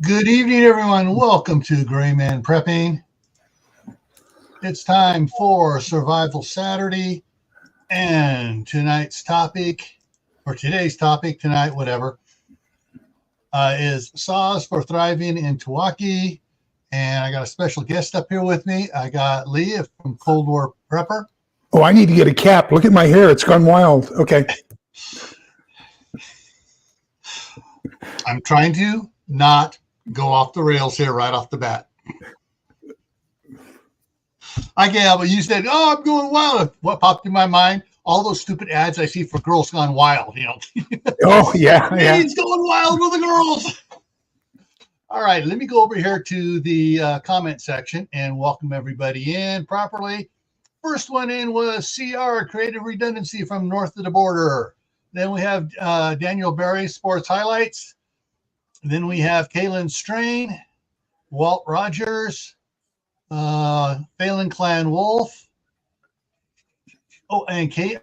Good evening, everyone. Welcome to Gray Man Prepping. It's time for Survival Saturday, and today's topic, whatever, is Saws for Thriving in TEOTWAWKI. And I got a special guest up here with me. I got Lee from Cold War Prepper. Oh, I need to get a cap. Look at my hair. It's gone wild. Okay. I'm trying to not go off the rails here right off the bat. But you said, I'm going wild. What popped in my mind? All those stupid ads I see for Girls Gone Wild, Oh, yeah. He's going wild with the girls. All right, let me go over here to the comment section and welcome everybody in properly. First one in was CR, Creative Redundancy from North of the Border. Then we have Daniel Berry, Sports Highlights. Then we have Kaylin Strain, Walt Rogers, Phelan Clan Wolf. Oh, and Kate.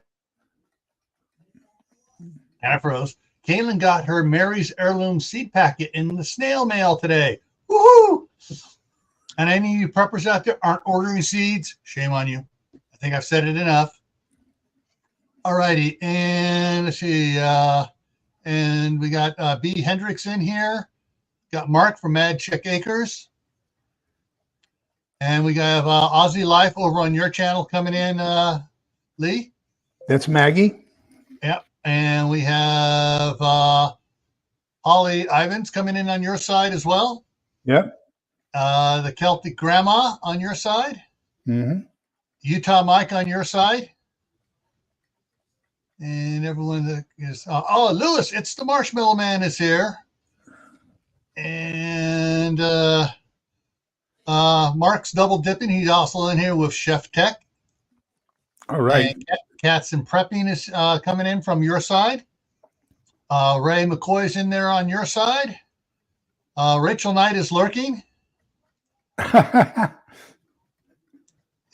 I froze. Kaylin got her Mary's Heirloom seed packet in the snail mail today. Woohoo! And any of you preppers out there aren't ordering seeds, shame on you. I think I've said it enough. All righty, and let's see. And we got B. Hendricks in here. Got Mark from Mad Chick Acres. And we got Aussie Life over on your channel coming in, Lee. That's Maggie. Yep. And we have Holly Ivans coming in on your side as well. Yep. The Celtic Grandma on your side. Mm-hmm. Utah Mike on your side. And everyone that is, Lewis, it's the Marshmallow Man is here. And Mark's double dipping. He's also in here with Chef Tech. All right. And Cats and Prepping is coming in from your side. Ray McCoy's in there on your side. Rachel Knight is lurking.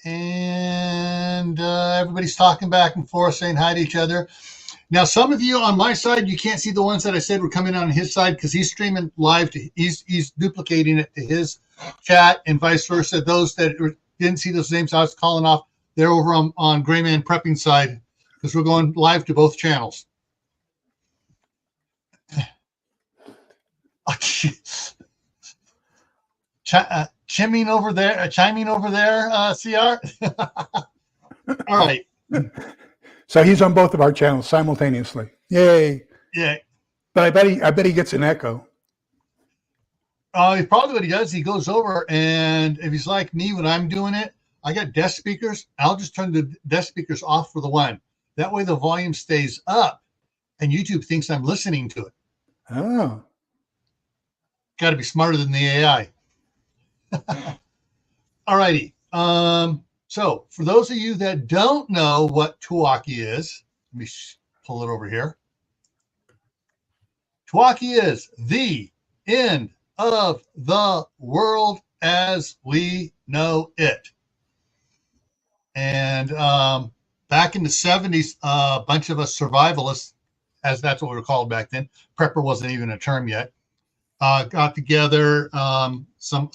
And everybody's talking back and forth, saying hi to each other. Now, some of you on my side, you can't see the ones that I said were coming on his side because he's streaming live. He's duplicating it to his chat and vice versa. Those that didn't see those names I was calling off, they're over on Gray Man Prepping side because we're going live to both channels. Chiming over there, CR. All right. So he's on both of our channels simultaneously. Yay. Yeah. But I bet he gets an echo. Probably what he does, he goes over, and if he's like me when I'm doing it, I got desk speakers. I'll just turn the desk speakers off for the one. That way the volume stays up, and YouTube thinks I'm listening to it. Oh. Got to be smarter than the AI. All righty. So for those of you that don't know what TEOTWAWKI is, let me pull it over here. TEOTWAWKI is the end of the world as we know it. And back in the 70s, a bunch of us survivalists, as that's what we were called back then, prepper wasn't even a term yet, got together, some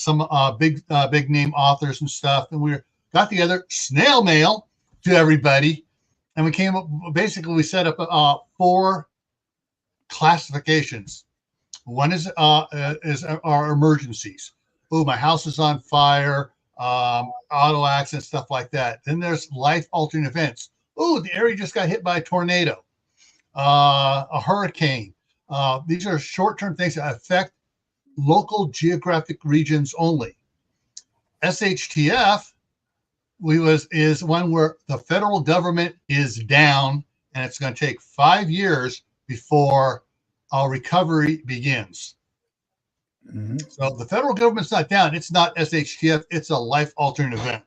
big name authors and stuff, and we got together, snail mail to everybody, and we came up, basically we set up 4 classifications. One is our emergencies. Oh, my house is on fire, auto accident, stuff like that. Then there's life-altering events. Oh, the area just got hit by a tornado, a hurricane. These are short-term things that affect local geographic regions only. SHTF is one where the federal government is down, and it's going to take 5 years before recovery begins. Mm-hmm. So the federal government's not down. It's not SHTF. It's a life-altering event.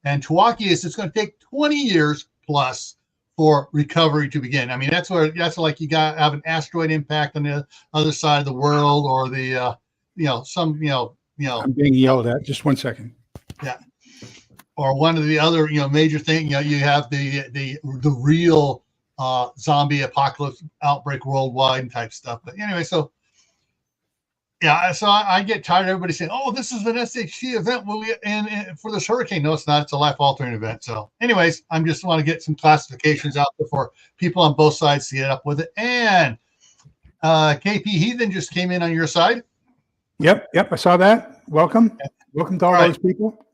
And TEOTWAWKI is it's going to take 20 years plus for recovery to begin. I mean, that's like you got have an asteroid impact on the other side of the world, or the I'm being yelled at. Just 1 second. Yeah. Or one of the other major thing. You have the real zombie apocalypse outbreak worldwide and type stuff. But anyway, so Yeah, so I get tired of everybody saying, "Oh, this is an SHT event and for this hurricane." No, it's not. It's a life-altering event. So, anyways, I'm just want to get some classifications out there for people on both sides to get up with it. And KP Heathen just came in on your side. Yep, I saw that. Welcome to all those people.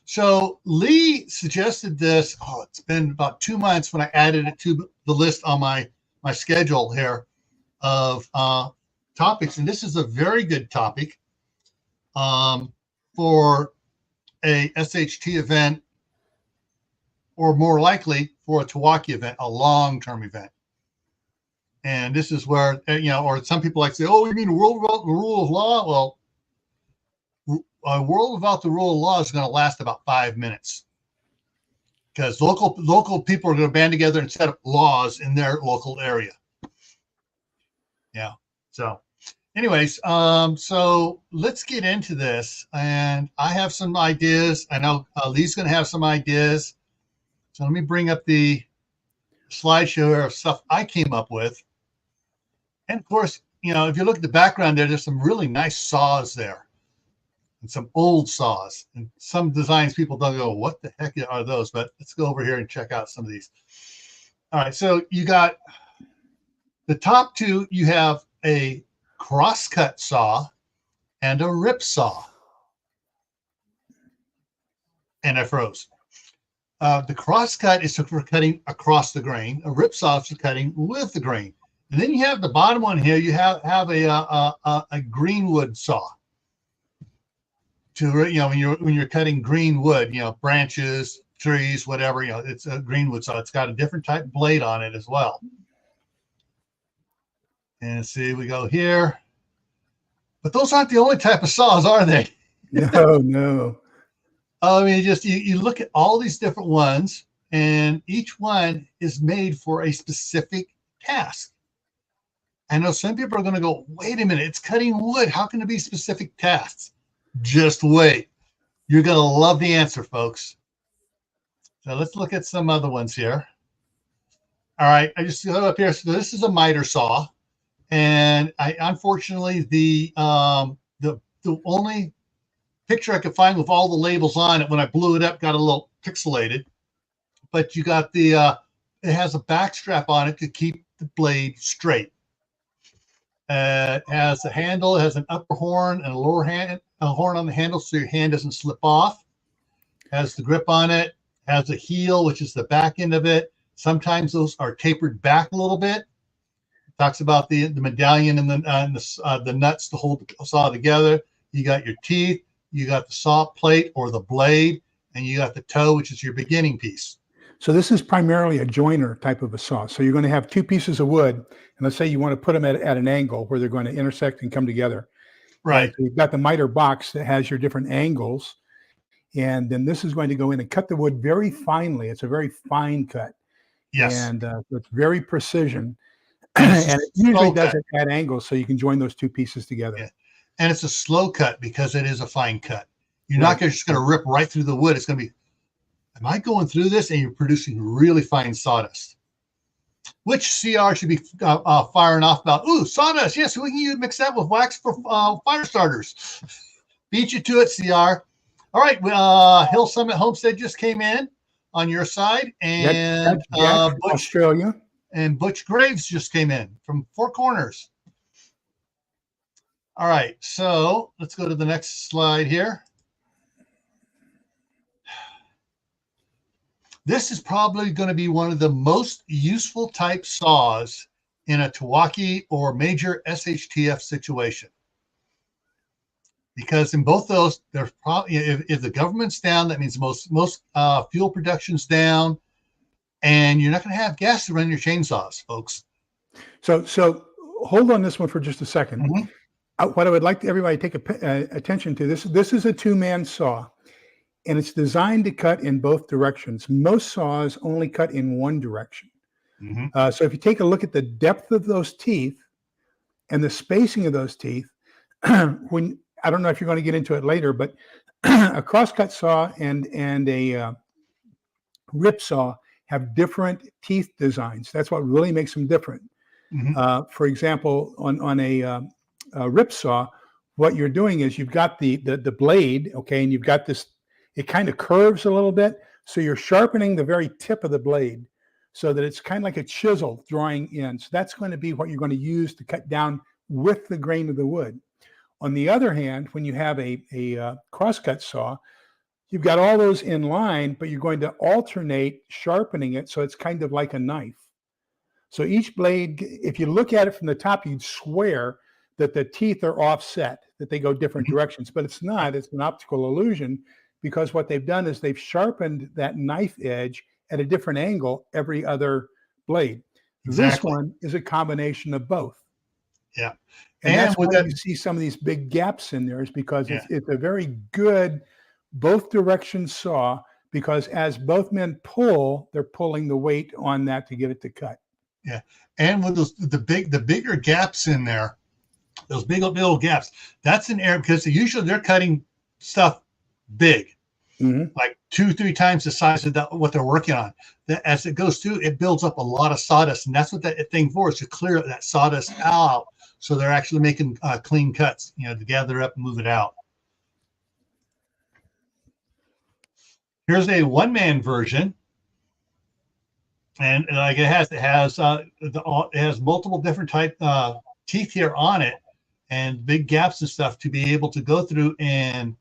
So Lee suggested this. Oh, it's been about 2 months when I added it to the list on my schedule here of topics, and this is a very good topic for a SHT event, or more likely for a TEOTWAWKI event, a long-term event. And this is where, or some people like to say, "Oh, you mean a world without the rule of law?" Well, a world without the rule of law is going to last about 5 minutes, because local people are going to band together and set up laws in their local area. Yeah. So anyways, so let's get into this. And I have some ideas. I know Lee's going to have some ideas. So let me bring up the slideshow here of stuff I came up with. And of course, if you look at the background there, there's some really nice saws there. And some old saws, and some designs people don't go, "What the heck are those?" But let's go over here and check out some of these. All right, so you got the top two. You have a crosscut saw and a rip saw. And I froze. The crosscut is for cutting across the grain. A rip saw is for cutting with the grain. And then you have the bottom one here. You have a greenwood saw. To when you're cutting green wood, branches, trees, whatever, it's a greenwood saw. It's got a different type of blade on it as well. And see, we go here, but those aren't the only type of saws, are they? No. I mean, just you look at all these different ones, and each one is made for a specific task. I know some people are going to go, "Wait a minute, it's cutting wood. How can it be specific tasks?" Just wait. You're going to love the answer, folks. So let's look at some other ones here. All right, I just got up here. So this is a miter saw, and unfortunately the only picture I could find with all the labels on it when I blew it up got a little pixelated. But you got it has a back strap on it to keep the blade straight. It has a handle. It has an upper horn and a lower horn on the handle, so your hand doesn't slip off. Has the grip on it. Has a heel, which is the back end of it. Sometimes those are tapered back a little bit. It talks about the medallion and the nuts to hold the saw together. You got your teeth. You got the saw plate or the blade, and you got the toe, which is your beginning piece. So this is primarily a joiner type of a saw. So you're going to have two pieces of wood, and let's say you want to put them at an angle where they're going to intersect and come together. Right. So you've got the miter box that has your different angles, and then this is going to go in and cut the wood very finely. It's a very fine cut. Yes. And so it's very precision. And it usually does it at angles, so you can join those two pieces together. Yeah. And it's a slow cut because it is a fine cut. You're not just going to rip right through the wood. It's going to be, am I going through this? And you're producing really fine sawdust. Which CR should be firing off about? Ooh, sawdust. Yes, we can mix that with wax for fire starters. Beat you to it, CR. All right. Hill Summit Homestead just came in on your side. And Butch, Australia. And Butch Graves just came in from Four Corners. All right. So let's go to the next slide here. This is probably going to be one of the most useful type saws in a TEOTWAWKI or major SHTF situation. Because in both those, there's probably, if the government's down, that means most fuel production's down, and you're not going to have gas to run your chainsaws, folks. So hold on this one for just a second. Mm-hmm. What I would like everybody to take attention to, this is a two-man saw. And it's designed to cut in both directions. Most saws only cut in one direction. Mm-hmm. So if you take a look at the depth of those teeth and the spacing of those teeth, when I don't know if you're going to get into it later, but a crosscut saw and a rip saw have different teeth designs. That's what really makes them different. Mm-hmm. For example, on a rip saw, what you're doing is you've got the blade, okay, and you've got this, it kind of curves a little bit. So you're sharpening the very tip of the blade so that it's kind of like a chisel drawing in. So that's going to be what you're going to use to cut down with the grain of the wood. On the other hand, when you have a crosscut saw, you've got all those in line, but you're going to alternate sharpening it. So it's kind of like a knife. So each blade, if you look at it from the top, you'd swear that the teeth are offset, that they go different directions, but it's not. It's an optical illusion, because what they've done is they've sharpened that knife edge at a different angle every other blade. Exactly. This one is a combination of both. Yeah. And that's why you see some of these big gaps in there, is because it's a very good both direction saw, because as both men pull, they're pulling the weight on that to get it to cut. Yeah. And with those, the bigger gaps in there, those big old gaps, that's an error, because usually they're cutting stuff big, like 2-3 times the size of what they're working on. As it goes through, it builds up a lot of sawdust, and that's what that thing for, is to clear that sawdust out. So they're actually making clean cuts, to gather it up and move it out. Here's a one-man version, and like it has multiple different type teeth here on it, and big gaps and stuff to be able to go through and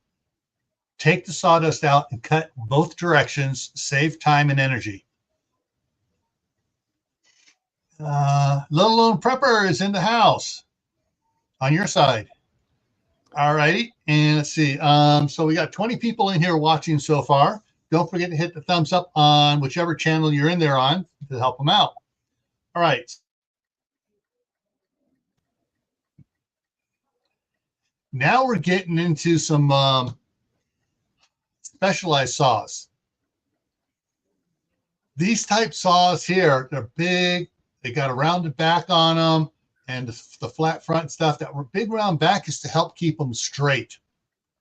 take the sawdust out and cut both directions, save time and energy. Little Lone Prepper is in the house on your side. All righty, and let's see. So we got 20 people in here watching so far. Don't forget to hit the thumbs up on whichever channel you're in there on to help them out. All right. Now we're getting into some specialized saws. These type saws here, they're big. They got a rounded back on them, and the flat front stuff. That big round back is to help keep them straight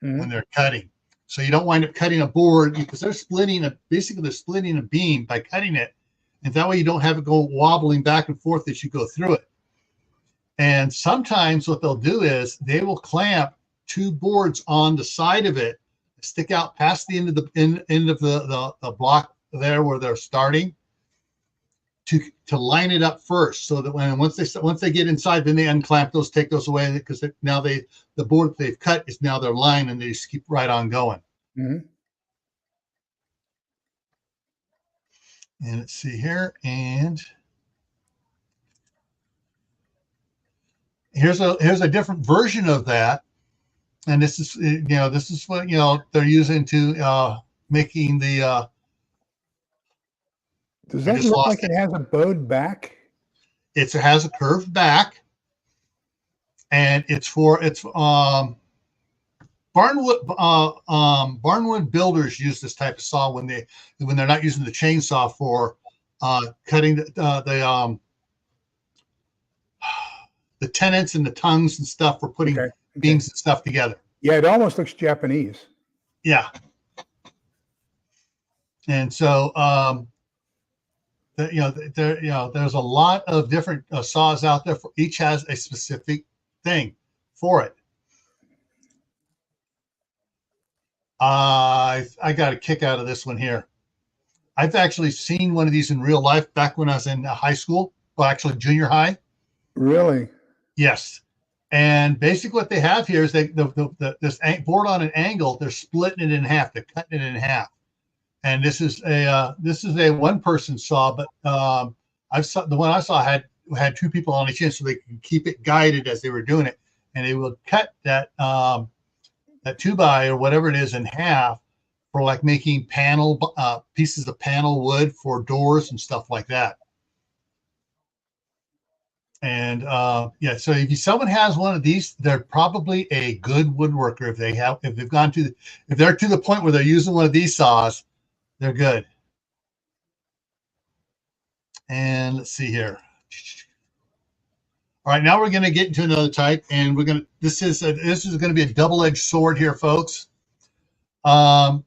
when they're cutting. So you don't wind up cutting a board, because they're splitting basically they're splitting a beam by cutting it. And that way you don't have it go wobbling back and forth as you go through it. And sometimes what they'll do is they will clamp 2 boards on the side of it, stick out past the end of the block there where they're starting, to line it up first, so that once they get inside, then they unclamp those, take those away, because now the board they've cut is now their line, and they just keep right on going. And let's see here, and here's a different version of that, and this is this is what they're using to making the. Does that look like it has a bowed back? It has a curved back, and it's barnwood builders use this type of saw when they're not using the chainsaw for cutting the tenons and the tongues and stuff for putting beams and stuff together. Yeah, it almost looks Japanese. Yeah, and so there's a lot of different saws out there. For each has a specific thing for it. I got a kick out of this one here. I've actually seen one of these in real life back when I was in high school. Well, actually junior high. Really? Yes. And basically what they have here is this board on an angle. They're splitting it in half. They're cutting it in half. And this is a one-person saw, but the one I saw had 2 people on each end, so they can keep it guided as they were doing it, and they would cut that 2x or whatever it is in half for like making pieces of panel wood for doors and stuff like that. And so if someone has one of these, they're probably a good woodworker. If they're to the point where they're using one of these saws, they're good. And let's see here. All right, now we're going to get into another type, and this is going to be a double-edged sword here, folks. So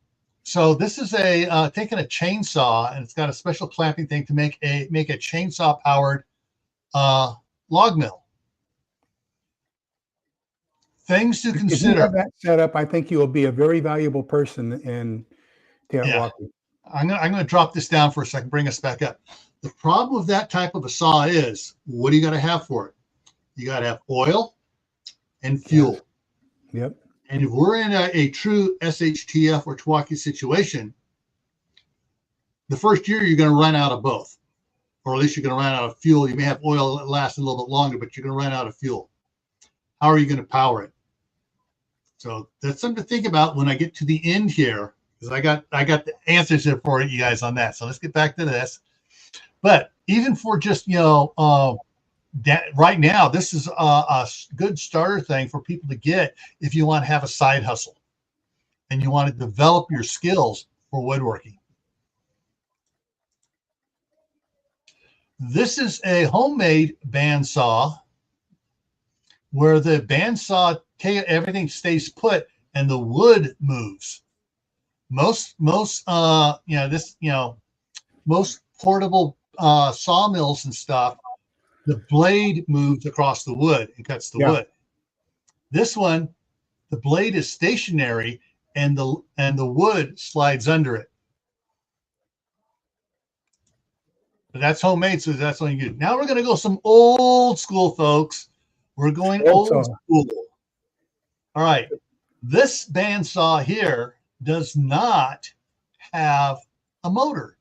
this is taking a chainsaw, and it's got a special clamping thing to make a chainsaw-powered log mill. Things to If you consider. have that set up, I think you will be a very valuable person in Yeah. TEOTWAWKI. I'm gonna drop this down for a second, bring us back up. The problem with that type of a saw is, what do you got to have for it? You got to have oil and fuel. Yep. And if we're in a true SHTF or TEOTWAWKI situation, the first year you're going to run out of both, or at least you're going to run out of fuel. You may have oil that lasts a little bit longer, but you're going to run out of fuel. How are you going to power it? So that's something to think about when I get to the end here, because I got the answers here for you guys on that. So let's get back to this. But even for just right now, this is a good starter thing for people to get if you want to have a side hustle and you want to develop your skills for woodworking. This is a homemade bandsaw where the bandsaw everything stays put and the wood moves. Most portable sawmills and stuff, the blade moves across the wood and cuts the wood. This one, the blade is stationary and the wood slides under it. But that's homemade, so that's what you do. Now we're going to go some old school, folks. We're going old school. All right. This bandsaw here does not have a motor.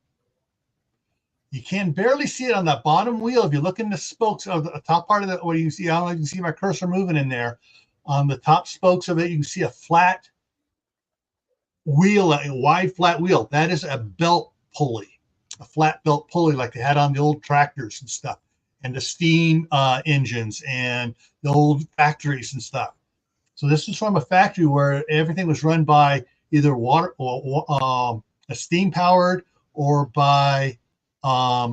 You can barely see it on that bottom wheel. If you look in the spokes of the top part of it, where you see, I don't know if you can see my cursor moving in there. On the top spokes of it, you can see a flat wheel, a wide flat wheel. That is a belt pulley, a flat belt pulley like they had on the old tractors and stuff, and the steam engines and the old factories and stuff. So this is from a factory where everything was run by either water or a steam powered or by a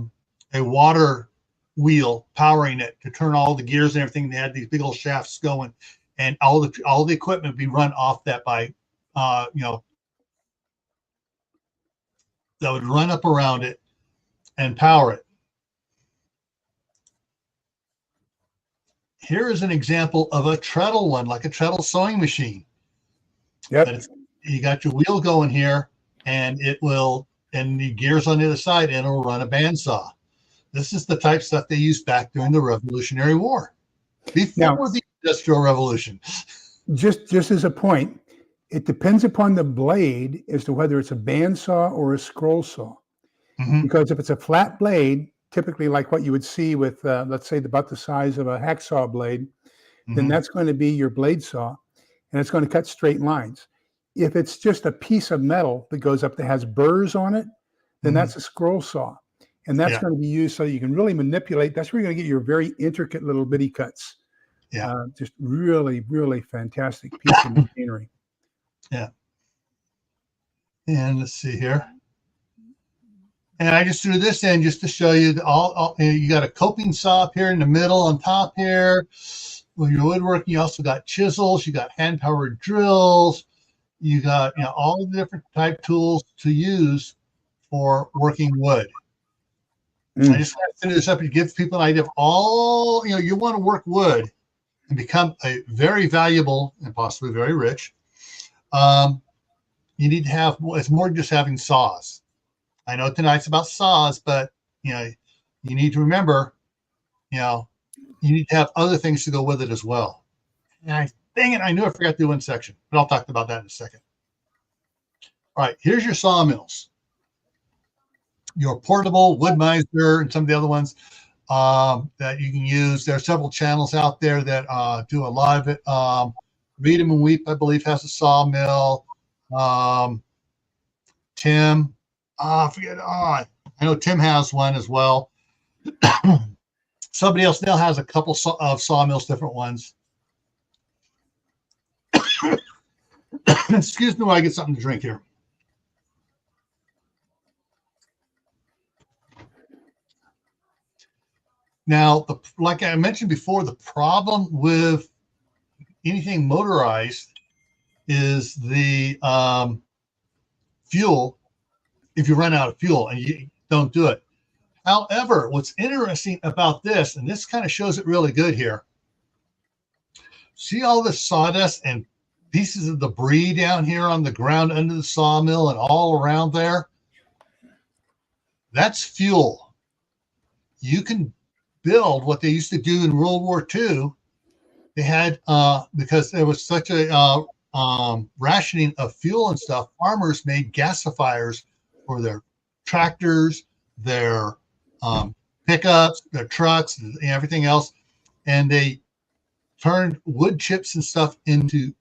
water wheel powering it to turn all the gears and everything. They had these big old shafts going, and all the equipment be run off that by that would run up around it and power it. Here is an example of a treadle one, like a treadle sewing machine. Yep. You got your wheel going here, and it will, and the gears on the other side, and it'll run a bandsaw. This is the type of stuff they used back during the Revolutionary War, before the Industrial Revolution. Just as a point, it depends upon the blade as to whether it's a bandsaw or a scroll saw. Mm-hmm. Because if it's a flat blade, typically like what you would see with, let's say, about the size of a hacksaw blade, mm-hmm. then that's going to be your blade saw, and it's going to cut straight lines. If it's just a piece of metal that goes up that has burrs on it, then mm-hmm. that's a scroll saw. And that's going to be used so you can really manipulate. That's where you're going to get your very intricate little bitty cuts. Yeah. Just really, really fantastic piece of machinery. Yeah. And let's see here. And I just threw this in just to show you you got a coping saw up here in the middle on top here. When you're woodworking, you also got chisels, you got hand-powered drills, you got all the different type tools to use for working wood. I just want to finish this up and give people an idea of all, you want to work wood and become a very valuable and possibly very rich. You need to have, it's more than just having saws. I know tonight's about saws, but you need to remember, you need to have other things to go with it as well. And dang it, I knew I forgot to do one section, but I'll talk about that in a second. All right, here's your sawmills. Your portable Wood-Mizer and some of the other ones that you can use. There are several channels out there that do a lot of it. Read 'em and Weep, I believe, has a sawmill. Tim, I know Tim has one as well. Somebody else now has a couple of sawmills, different ones. Excuse me while I get something to drink here. Now, like I mentioned before, the problem with anything motorized is the fuel. If you run out of fuel and you don't do it. However, what's interesting about this, and this kind of shows it really good here. See all this sawdust and pieces of debris down here on the ground under the sawmill and all around there? That's fuel. You can build what they used to do in World War II. They had, because there was such a rationing of fuel and stuff, farmers made gasifiers for their tractors, their pickups, their trucks, and everything else. And they turned wood chips and stuff into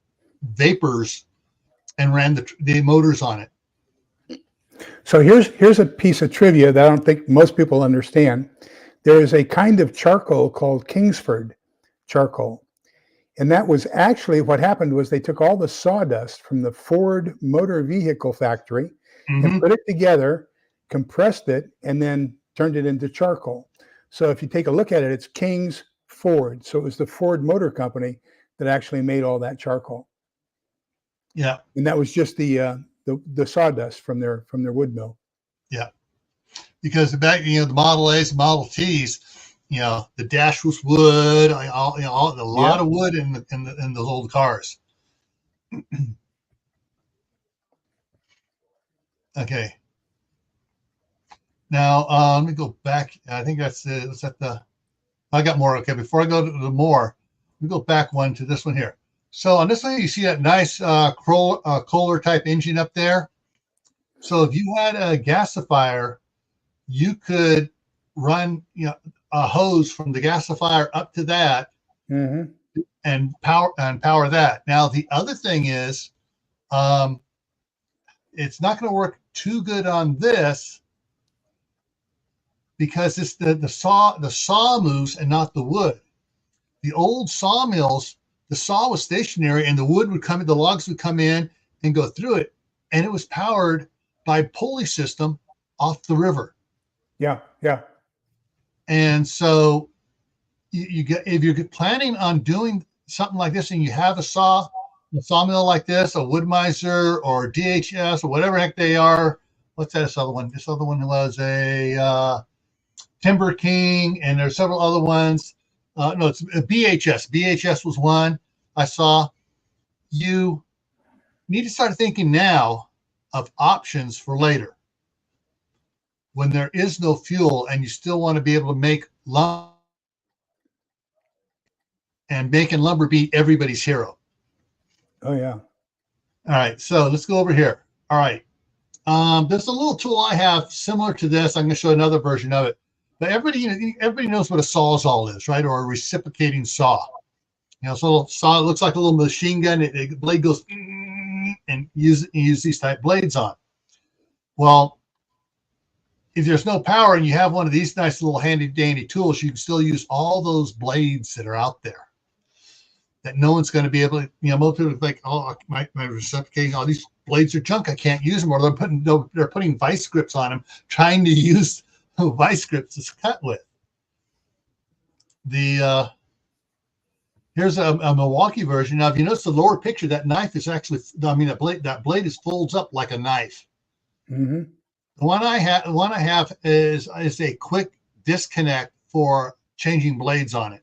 vapors and ran the motors on it. So here's a piece of trivia that I don't think most people understand. There is a kind of charcoal called Kingsford charcoal. And that was actually what happened was they took all the sawdust from the Ford Motor Vehicle Factory and put it together, compressed it, and then turned it into charcoal. So if you take a look at it, it's King's Ford. So it was the Ford Motor Company that actually made all that charcoal. Yeah. And that was just the sawdust from their wood mill. Yeah. Because back, the Model A's, Model T's, the dash was wood, a lot of wood in those old cars. Okay. Now, let me go back. I think that's I got more. Okay. Before I go to the more, we go back one to this one here. So on this one, you see that nice Kohler type engine up there. So if you had a gasifier, you could run, a hose from the gasifier up to that and power that. Now, the other thing is, it's not going to work too good on this because it's the saw moves and not the wood. The old sawmills, the saw was stationary and the wood would come in, the logs would come in and go through it, and it was powered by pulley system off the river. Yeah, yeah. And so if you're planning on doing something like this and you have a sawmill like this, a Wood-Mizer or DHS or whatever heck they are, what's that other one? This other one was a Timber King, and there's several other ones. No, it's a BHS. BHS was one I saw. You need to start thinking now of options for later, when there is no fuel and you still want to be able to make lumber, and making lumber be everybody's hero. Oh, yeah. All right, so let's go over here. All right. There's a little tool I have similar to this. I'm going to show another version of it. But everybody knows what a sawzall is, right? Or a reciprocating saw. So a saw, it looks like a little machine gun. The blade goes and use these type blades on. Well, if there's no power and you have one of these nice little handy dandy tools, you can still use all those blades that are out there that no one's going to be able to, most people are like, oh, my reciprocating, all these blades are junk, I can't use them, or they're putting vice grips on them, trying to use vice grips to cut with. Here's a Milwaukee version. Now, if you notice the lower picture, that knife is actually, that blade is folds up like a knife. The one I have is a quick disconnect for changing blades on it,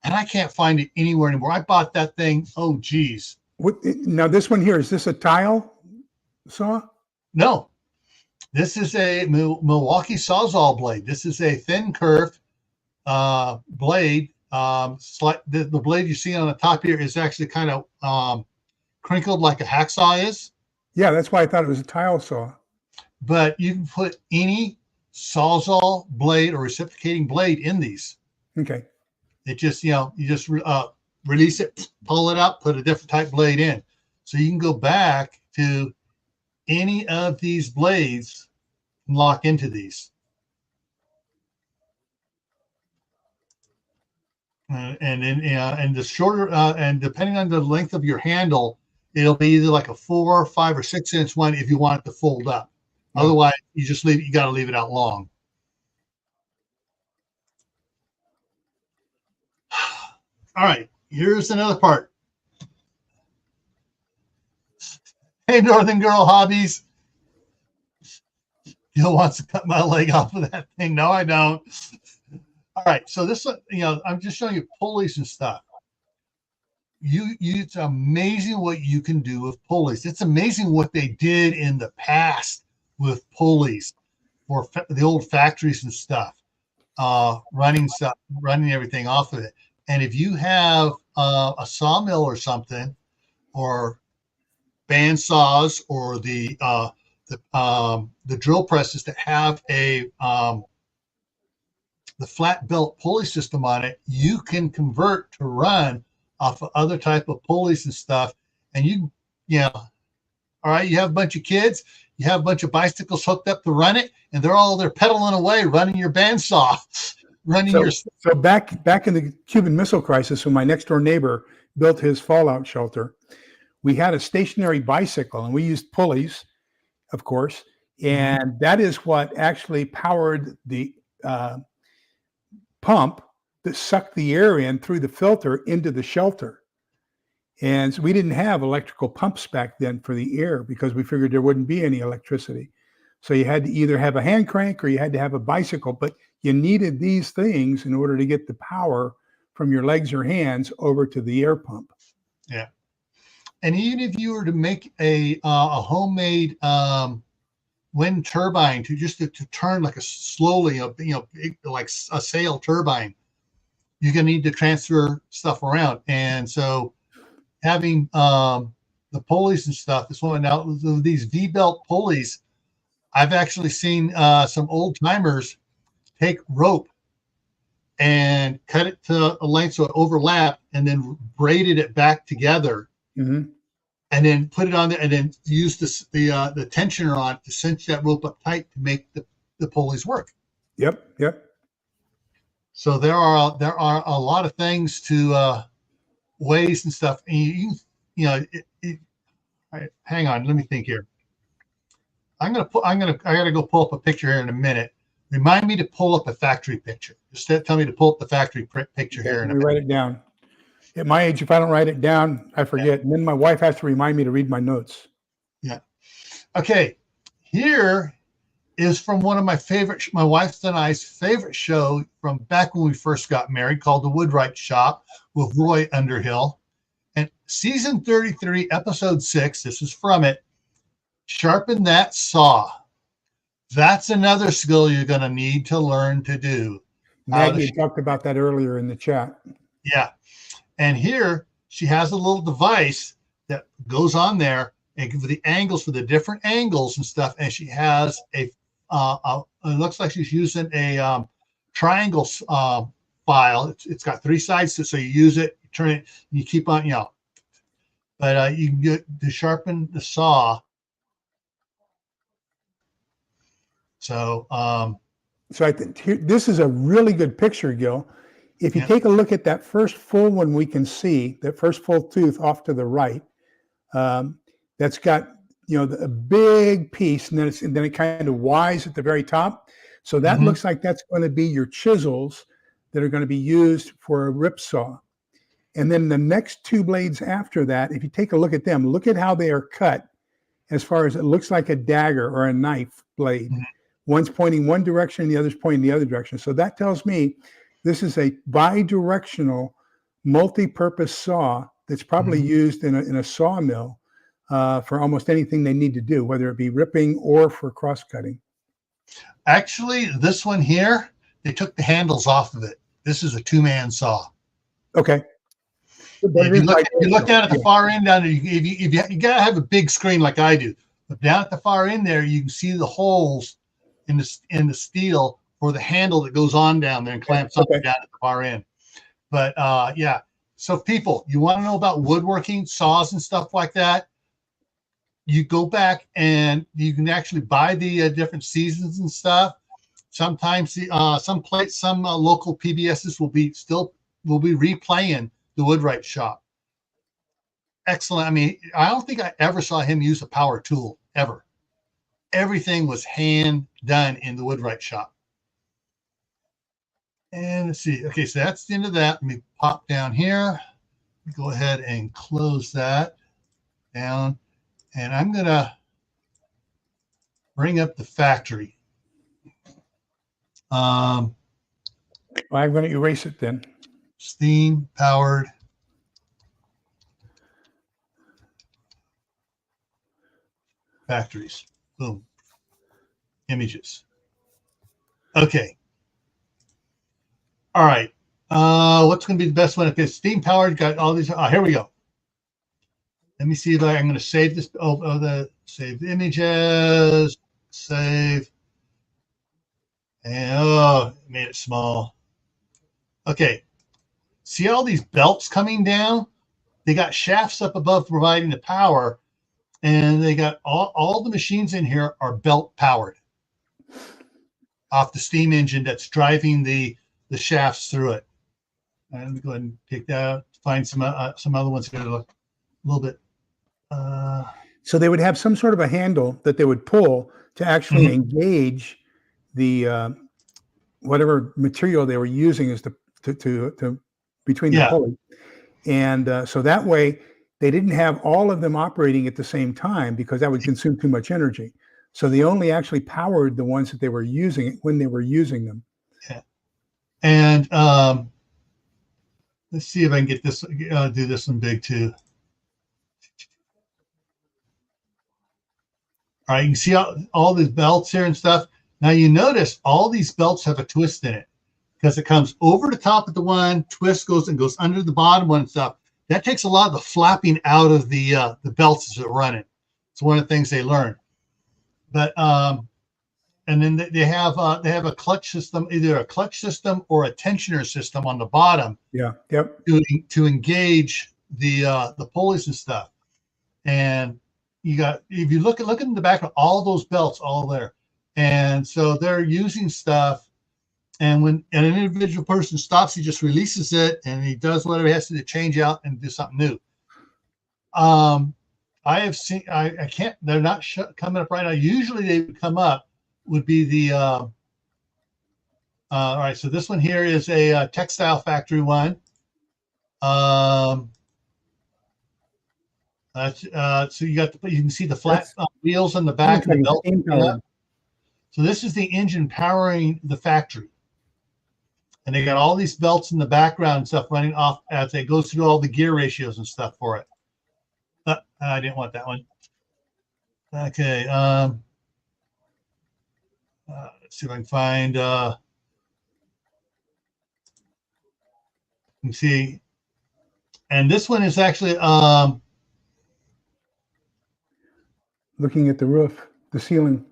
and I can't find it anywhere anymore. I bought that thing. Oh, geez. Now this one here, is this a tile saw? No, this is a Milwaukee Sawzall blade. This is a thin curved blade. The blade you see on the top here is actually kind of crinkled like a hacksaw is. Yeah, that's why I thought it was a tile saw. But you can put any Sawzall blade or reciprocating blade in these. Okay. It just, you just release it, pull it out, put a different type blade in. So you can go back to any of these blades and lock into these. And the shorter, and depending on the length of your handle, it'll be either like a 4, 5, or 6 inch one if you want it to fold up. Otherwise, you just leave it. You got to leave it out long. All right, here's another part. Hey, Northern Girl Hobbies. Gil wants to cut my leg off of that thing. No, I don't. All right, so this, I'm just showing you pulleys and stuff. it's amazing what you can do with pulleys. It's amazing what they did in the past with pulleys for the old factories and stuff, running everything off of it. And if you have a sawmill or something, or band saws, or the drill presses that have the flat belt pulley system on it, you can convert to run off of other type of pulleys and stuff. And you know, all right, you have a bunch of kids, you have a bunch of bicycles hooked up to run it, and they're pedaling away, running your bandsaw, So back in the Cuban Missile Crisis, when my next door neighbor built his fallout shelter, we had a stationary bicycle, and we used pulleys, of course, and that is what actually powered the pump that sucked the air in through the filter into the shelter. And so we didn't have electrical pumps back then for the air, because we figured there wouldn't be any electricity. So you had to either have a hand crank or you had to have a bicycle, but you needed these things in order to get the power from your legs or hands over to the air pump. Yeah. And even if you were to make a homemade wind turbine to turn like slowly, like a sail turbine, you're going to need to transfer stuff around. And so having the pulleys and stuff is one. Now, these V-belt pulleys, I've actually seen some old timers take rope and cut it to a length so it overlapped, and then braided it back together. Mm-hmm. And then put it on there, and then use the tensioner on it to cinch that rope up tight to make the pulleys work. Yep. So there are a lot of things to ways and stuff. And hang on, let me think here. I gotta go pull up a picture here in a minute. Remind me to pull up a factory picture. Just tell me to pull up the factory picture here. Let me write it down. At my age, if I don't write it down, I forget. Yeah. And then my wife has to remind me to read my notes. Yeah. Okay. Here is from one of my wife and I's favorite show from back when we first got married, called The Woodwright Shop with Roy Underhill. And season 33, episode 6, this is from it. Sharpen that saw. That's another skill you're going to need to learn to do. Maggie talked about that earlier in the chat. Yeah. And here she has a little device that goes on there and for the angles, for the different angles and stuff. And she has it looks like she's using a triangle file. It's got 3 sides to it, so you use it, you turn it, and you keep on, but you can get to sharpen the saw. So I think this is a really good picture, Gil. If you take a look at that first full one, we can see that first full tooth off to the right. That's got a big piece, and then it kind of wise at the very top. So that looks like that's going to be your chisels that are going to be used for a rip saw. And then the next 2 blades after that, if you take a look at them, look at how they are cut. As far as it looks like a dagger or a knife blade. One's pointing one direction, the other's pointing the other direction. So that tells me this is a bi-directional, multi-purpose saw that's probably used in a sawmill for almost anything they need to do, whether it be ripping or for cross-cutting. Actually, this one here, they took the handles off of it. This is a 2-man saw. Okay. If you look down at the far end down there, you got to have a big screen like I do. But down at the far end there, you can see the holes in the steel for the handle that goes on down there and clamps up down at the far end. But so people, you want to know about woodworking, saws and stuff like that, you go back and you can actually buy the different seasons and stuff. Sometimes some local PBSs will be replaying the Woodwright Shop. Excellent. I mean, I don't think I ever saw him use a power tool ever. Everything was hand done in the Woodwright Shop. And let's see. Okay, so that's the end of that. Let me pop down here. Go ahead and close that down. And I'm going to bring up the factory. I'm going to erase it then. Steam powered factories. Boom. Images. Okay. All right. What's going to be the best one? If it's steam powered, got all these. Here we go. Let me see if I'm going to save this. Save the images. Save. And made it small. Okay. See all these belts coming down? They got shafts up above providing the power, and they got all the machines in here are belt powered off the steam engine that's driving the shafts through it. Let me go ahead and take that out. Find some other ones here to look a little bit. So they would have some sort of a handle that they would pull to actually engage the whatever material they were using as to between the pulley, and so that way they didn't have all of them operating at the same time because that would consume too much energy. So they only actually powered the ones that they were using when they were using them. Yeah, and let's see if I can get this. Do this one big too. All right, you can see all these belts here and stuff. Now you notice all these belts have a twist in it because it comes over the top of the one, twist goes under the bottom one and stuff. That takes a lot of the flapping out of the belts as they're running. It's one of the things they learn. But and then they have a clutch system, either a clutch system or a tensioner system on the bottom. Yeah. Yep. To engage the pulleys and stuff. And you got, if you look in the back of all those belts, all there, and so they're using stuff. And when an individual person stops, he just releases it and he does whatever he has to change out and do something new. I have seen, I can't, they're not coming up right now. Usually they would come up, would be the, all right, so this one here is a textile factory one. So you can see the flat wheels on the back of the belt. So this is the engine powering the factory. And they got all these belts in the background and stuff running off as they go through all the gear ratios and stuff for it. I didn't want that one. Okay. Let's see if I can find. You can see, and this one is actually looking at the roof, the ceiling.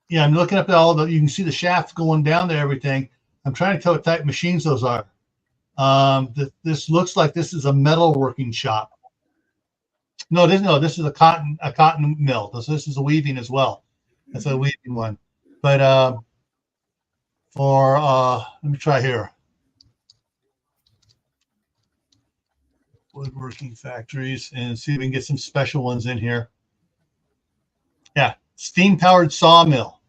Yeah, I'm looking up at all the. You can see the shafts going down there. Everything. I'm trying to tell what type of machines those are. This looks like this is a metalworking shop. No, this is a cotton mill. This is a weaving as well. That's a weaving one. But let me try here. Woodworking factories and see if we can get some special ones in here. Yeah, steam powered sawmill.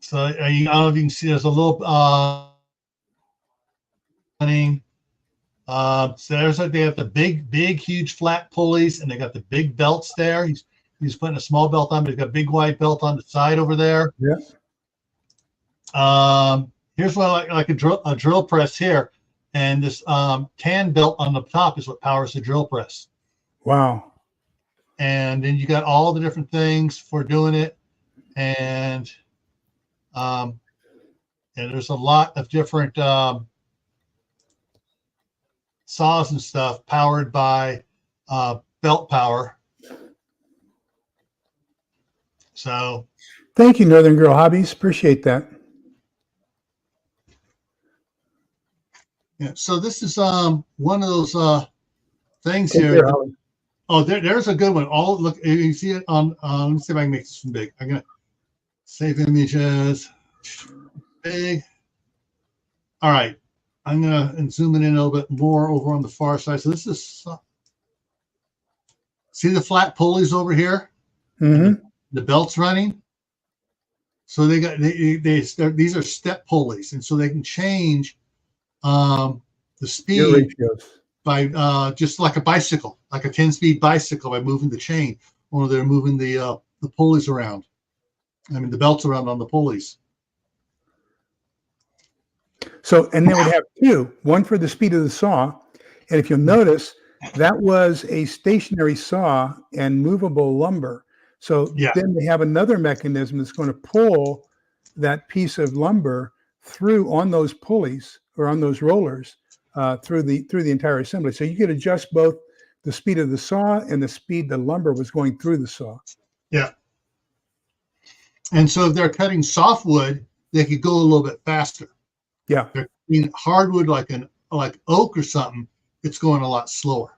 So I don't know if you can see, there's a little so they have the big, huge flat pulleys, and they got the big belts there. He's putting a small belt on, but he's got a big wide belt on the side over there. Yeah. Here's what like a drill press here, and this tan belt on the top is what powers the drill press. Wow. And then you got all the different things for doing it, and there's a lot of different saws and stuff powered by belt power. So thank you, Northern Girl Hobbies. Appreciate that. Yeah, so this is one of those things here. Oh, there's a good one. Look, you see it on. Let me see if I can make this one big. I'm gonna save images. Big. All right, I'm gonna zoom it in a little bit more over on the far side. So this is. See the flat pulleys over here? Mm-hmm. The belts running. So these are step pulleys, and so they can change the speed by just like a bicycle, like a 10-speed bicycle, by moving the chain, or they're moving the pulleys around. I mean the belts around on the pulleys. So, and they would have two, one for the speed of the saw, and if you'll notice, that was a stationary saw and movable lumber. So Yeah. then they have another mechanism that's going to pull that piece of lumber through on those pulleys or on those rollers through the entire assembly. So you could adjust both the speed of the saw and the speed the lumber was going through the saw. Yeah. And so if they're cutting softwood, they could go a little bit faster. Yeah. They're cutting hardwood like oak or something, it's going a lot slower.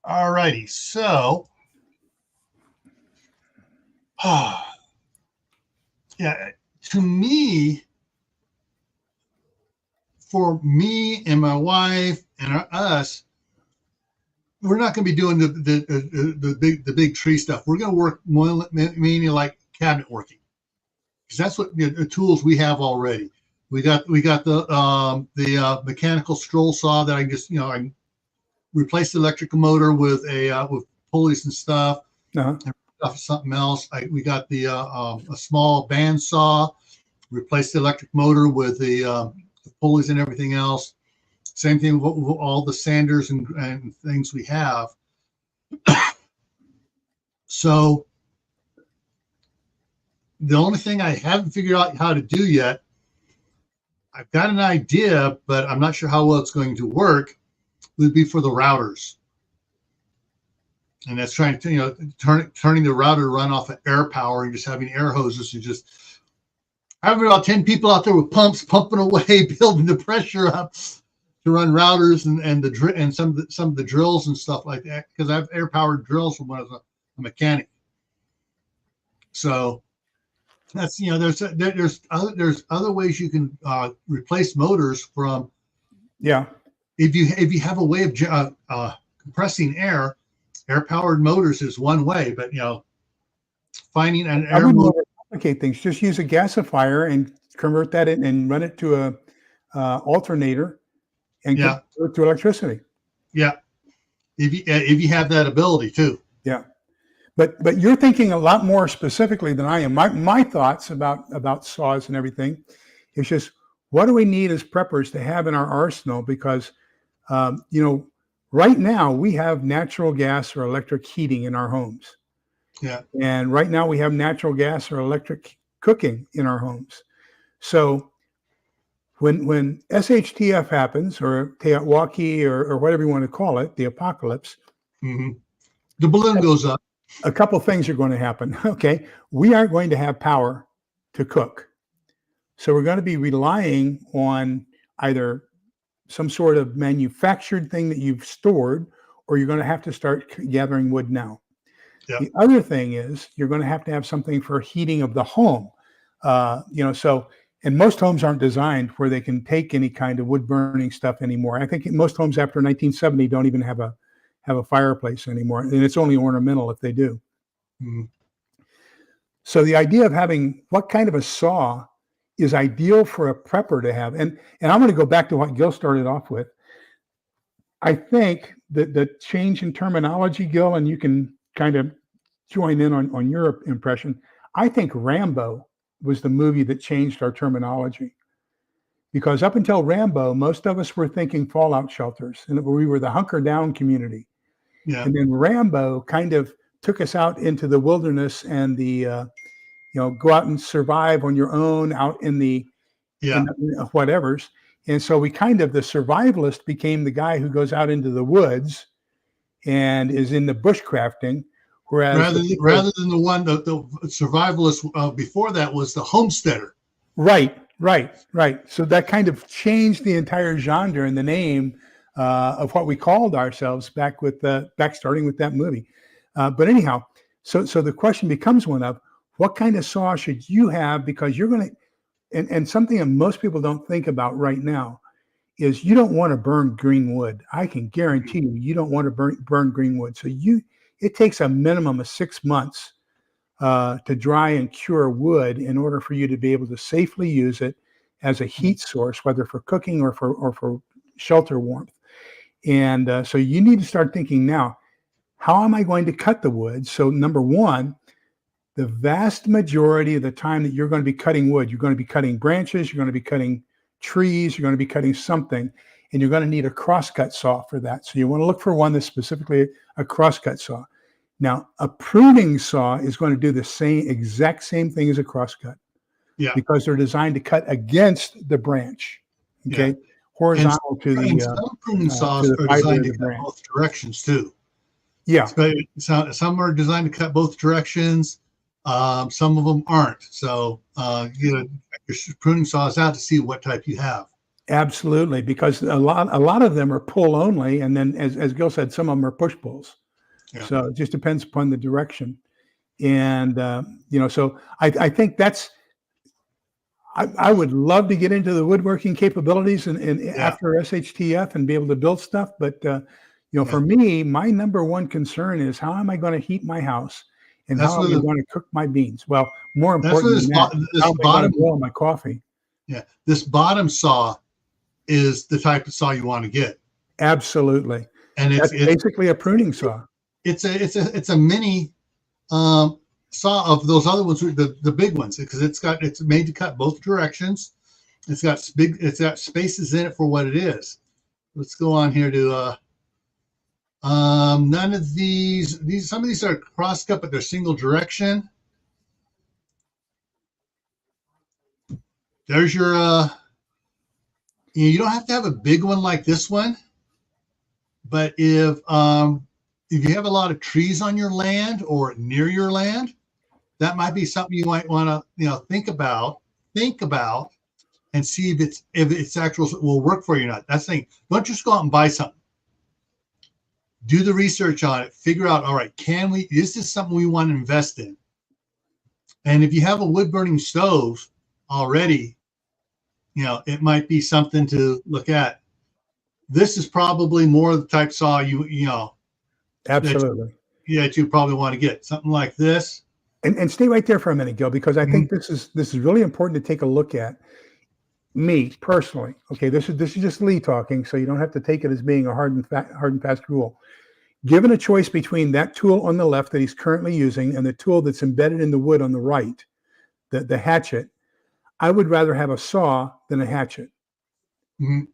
All righty. So yeah, to me, for me and my wife and us, we're not going to be doing the big tree stuff. We're going to work mainly like cabinet working, because that's what the tools we have already. We got the mechanical stroll saw that I just I replace the electrical motor with with pulleys and stuff. Uh-huh. And something else. We got the a small band saw. Replace the electric motor with the pulleys and everything else. Same thing with all the sanders and things we have. So the only thing I haven't figured out how to do yet, I've got an idea, but I'm not sure how well it's going to work, would be for the routers. And that's trying to, turning the router to run off of air power and just having air hoses and just having about 10 people out there with pumps pumping away, building the pressure up to run routers and some of the drills and stuff like that, because I have air powered drills from when I was a mechanic. So that's there's other ways you can replace motors from. Yeah. If you have a way of compressing air powered motors is one way, but finding an air motor. Complicate things. Just use a gasifier and convert that in and run it to a alternator and convert it to electricity. Yeah, if you have that ability too. Yeah, but you're thinking a lot more specifically than I am. My thoughts about saws and everything is just, what do we need as preppers to have in our arsenal? Because right now we have natural gas or electric heating in our homes. Yeah. And right now we have natural gas or electric cooking in our homes. So when SHTF happens, or TEOTWAWKI, or whatever you want to call it, the apocalypse, the balloon goes up. A couple things are going to happen. Okay. We aren't going to have power to cook. So we're going to be relying on either some sort of manufactured thing that you've stored, or you're going to have to start gathering wood now. Yeah. The other thing is you're going to have something for heating of the home. And most homes aren't designed where they can take any kind of wood burning stuff anymore. I think most homes after 1970 don't even have a fireplace anymore, and it's only ornamental if they do. Mm-hmm. So the idea of having what kind of a saw is ideal for a prepper to have. And I'm going to go back to what Gil started off with. I think that the change in terminology, Gil, and you can kind of join in on your impression. I think Rambo was the movie that changed our terminology, because up until Rambo, most of us were thinking fallout shelters, and we were the hunker down community. Yeah. And then Rambo kind of took us out into the wilderness and the go out and survive on your own out in the whatevers. And so the survivalist became the guy who goes out into the woods and is in the bushcrafting. Whereas rather than the one, the survivalist before that was the homesteader. Right. So that kind of changed the entire genre and the name of what we called ourselves back starting with that movie. But anyhow, so the question becomes one of, what kind of saw should you have? Because you're going to, and something that most people don't think about right now is you don't want to burn green wood. I can guarantee you don't want to burn green wood. So it takes a minimum of 6 months to dry and cure wood in order for you to be able to safely use it as a heat source, whether for cooking or for shelter warmth. And so you need to start thinking now, how am I going to cut the wood? So number one, the vast majority of the time that you're going to be cutting wood, you're going to be cutting branches, you're going to be cutting trees, you're going to be cutting something, and you're going to need a crosscut saw for that. So you want to look for one that's specifically a crosscut saw. Now, a pruning saw is going to do the exact same thing as a crosscut. Yeah. Because they're designed to cut against the branch. Okay. Yeah. horizontal to And the some pruning saws are designed to cut both directions too. Yeah. Some are designed to cut both directions. Some of them aren't. So your pruning saws out to see what type you have. Absolutely, because a lot of them are pull only, and then as Gil said, some of them are push pulls. Yeah. So it just depends upon the direction, and so I think that's. I would love to get into the woodworking capabilities and after SHTF and be able to build stuff, but for me, my number one concern is how am I going to heat my house and how am I going to cook my beans? Well, more important than that, how am I going to boil my coffee? Yeah, this bottom saw is the type of saw you want to get. Absolutely, and it's basically a pruning saw. It's a mini saw of those other ones, the big ones, because it's made to cut both directions. It's got spaces in it for what it is. Let's go on here to none of these some of these are cross cut, but they're single direction. There's your you don't have to have a big one like this one, but if you have a lot of trees on your land or near your land, that might be something you might want to think about and see if it's actual will work for you or not. That's the thing. Don't just go out and buy something. Do the research on it. Figure out, all right, is this something we want to invest in? And if you have a wood burning stove already, it might be something to look at. This is probably more of the type saw absolutely that you probably want to get something like this. And stay right there for a minute, Gil, because I think this is really important to take a look at. Me personally, okay, this is just Lee talking, so you don't have to take it as being a hard and fast rule. Given a choice between that tool on the left that he's currently using and the tool that's embedded in the wood on the right, the hatchet, I would rather have a saw than a hatchet. Mm-hmm.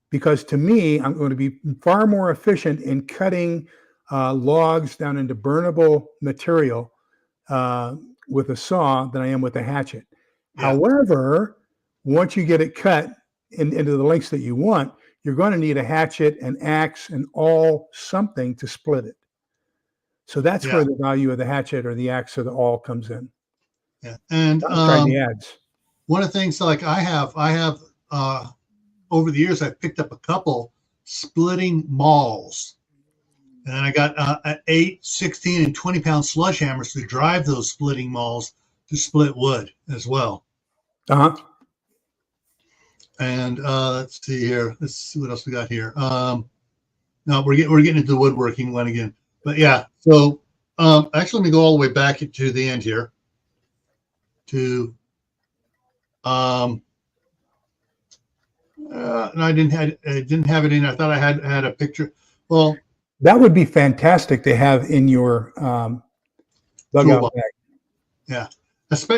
Because to me, I'm going to be far more efficient in cutting logs down into burnable material with a saw than I am with a hatchet. Yeah. However, once you get it cut into the lengths that you want, you're going to need a hatchet, an axe, and something to split it. So that's where the value of the hatchet or the axe or the awl comes in. Yeah, and try the ads. One of the things like I have over the years, I've picked up a couple splitting mauls. And then I got 8, 16, and 20-pound sludge hammers to drive those splitting mauls to split wood as well. Uh-huh. And let's see here. Let's see what else we got here. No, we're getting into the woodworking one again. But yeah, so actually, let me go all the way back to the end here. No, I didn't have it in. I thought I had a picture. Well, that would be fantastic to have in your dugout bag. Yeah.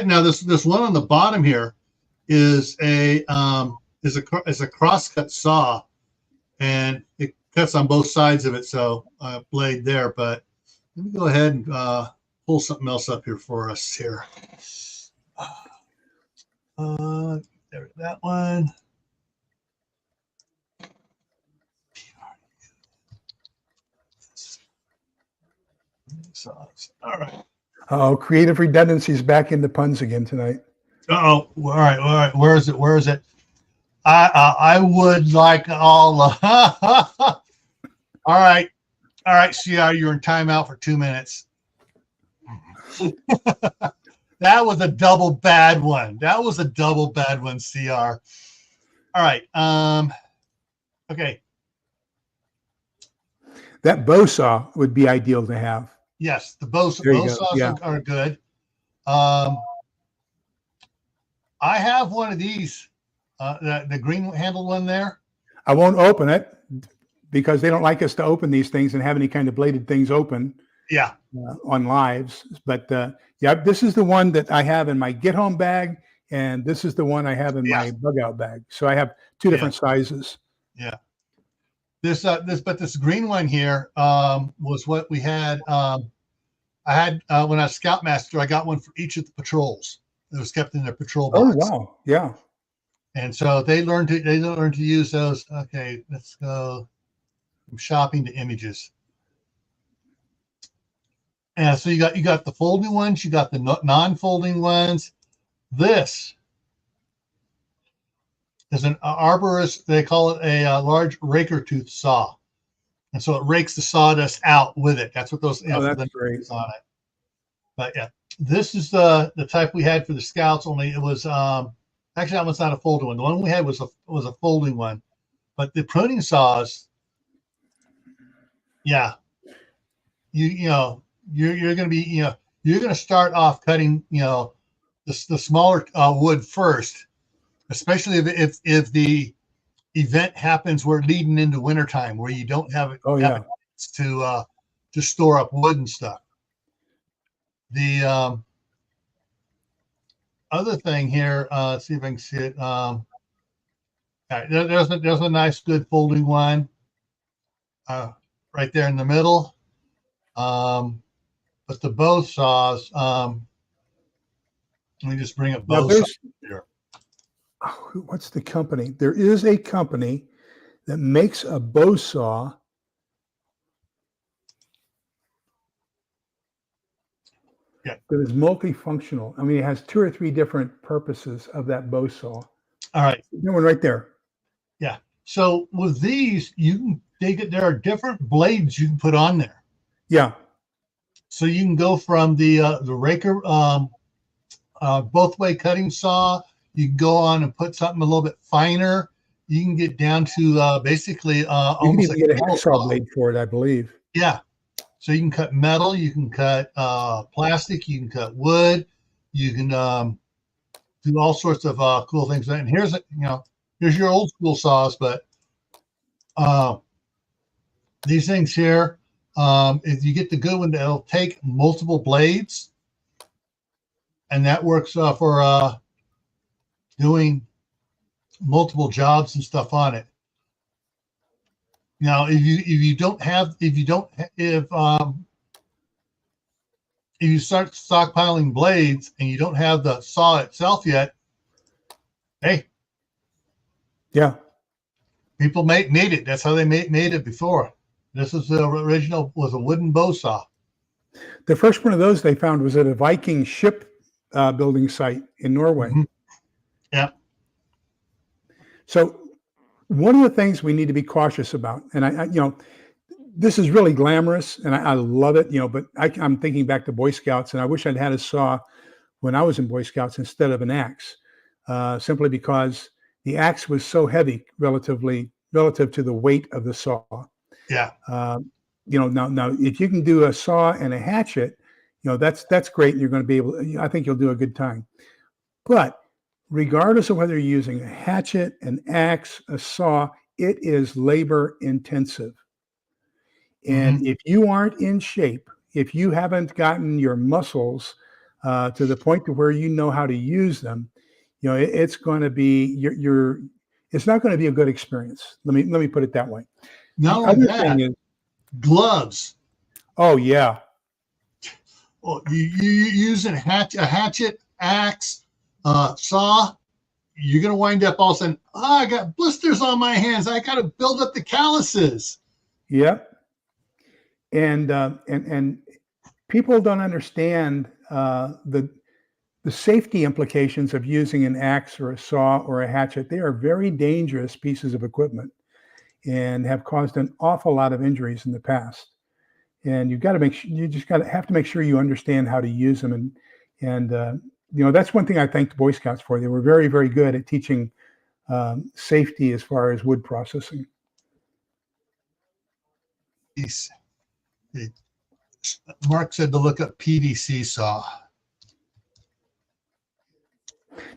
Now this one on the bottom here is a crosscut saw, and it cuts on both sides of it. So blade there, but let me go ahead and pull something else up here for us here. There's that one. All right. Oh, creative redundancy is back into puns again tonight. All right. Where is it? I would like all. All right. CR, you're in timeout for 2 minutes. That was a double bad one. CR. All right. Okay. That bow saw would be ideal to have. Yes, the bow saws are good. I have one of these, the green handle one there. I won't open it because they don't like us to open these things and have any kind of bladed things open. Yeah. on lives. But yeah, this is the one that I have in my get home bag, and this is the one I have in my bug out bag. So I have two different sizes. Yeah. This green one here was what we had. I had when I was Scoutmaster, I got one for each of the patrols. It was kept in their patrol box. Oh wow, yeah. And so they learned to use those. Okay, let's go from shopping to images. And so you got the folding ones, you got the non-folding ones. This is an arborist. They call it a large raker tooth saw, and so it rakes the sawdust out with it. That's what those. That's great on it. But yeah, this is the type we had for the Scouts. Only it was actually that one's not a folding one. The one we had was a folding one, but the pruning saws. Yeah, you know. You're going to be, you're going to start off cutting, the smaller wood first, especially if the event happens where leading into wintertime where you don't have it to store up wood and stuff. The other thing here, let's see if I can see it. All right, there's a nice good folding one right there in the middle. But the bow saws, let me just bring up bow saws here. What's the company? There is a company that makes a bow saw. Yeah. That is multifunctional. I mean, it has 2 or 3 different purposes of that bow saw. All right. That one right there. Yeah. So with these, there are different blades you can put on there. Yeah. So you can go from the raker both way cutting saw. You can go on and put something a little bit finer. You can get down to basically almost like a hacksaw blade for it, I believe. Yeah. So you can cut metal. You can cut plastic. You can cut wood. You can do all sorts of cool things. And here's your old school saws, but these things here. If you get the good one, it'll take multiple blades, and that works for doing multiple jobs and stuff on it. Now, if you start stockpiling blades and you don't have the saw itself yet, hey, yeah, people made it. That's how they made it before. This is the original, was a wooden bow saw. The first one of those they found was at a Viking ship building site in Norway. Mm-hmm. Yeah. So one of the things we need to be cautious about, and I this is really glamorous and I love it, but I'm thinking back to Boy Scouts, and I wish I'd had a saw when I was in Boy Scouts instead of an axe, simply because the axe was so heavy relative to the weight of the saw. Yeah. Now if you can do a saw and a hatchet, that's great. And you're going to be able, I think you'll do a good time. But regardless of whether you're using a hatchet, an axe, a saw, it is labor intensive. And if you aren't in shape, if you haven't gotten your muscles to the point to where you know how to use them, it's going to be it's not going to be a good experience. Let me put it that way. Not only that, gloves. Oh yeah. Well, you use a hatchet, axe, saw. You're gonna wind up all of a sudden. I got blisters on my hands. I got to build up the calluses. Yep. And people don't understand the safety implications of using an axe or a saw or a hatchet. They are very dangerous pieces of equipment and have caused an awful lot of injuries in the past. And you've got to have to make sure you understand how to use them. And that's one thing I thank the Boy Scouts for. They were very, very good at teaching safety as far as wood processing. Mark said to look up PVC saw.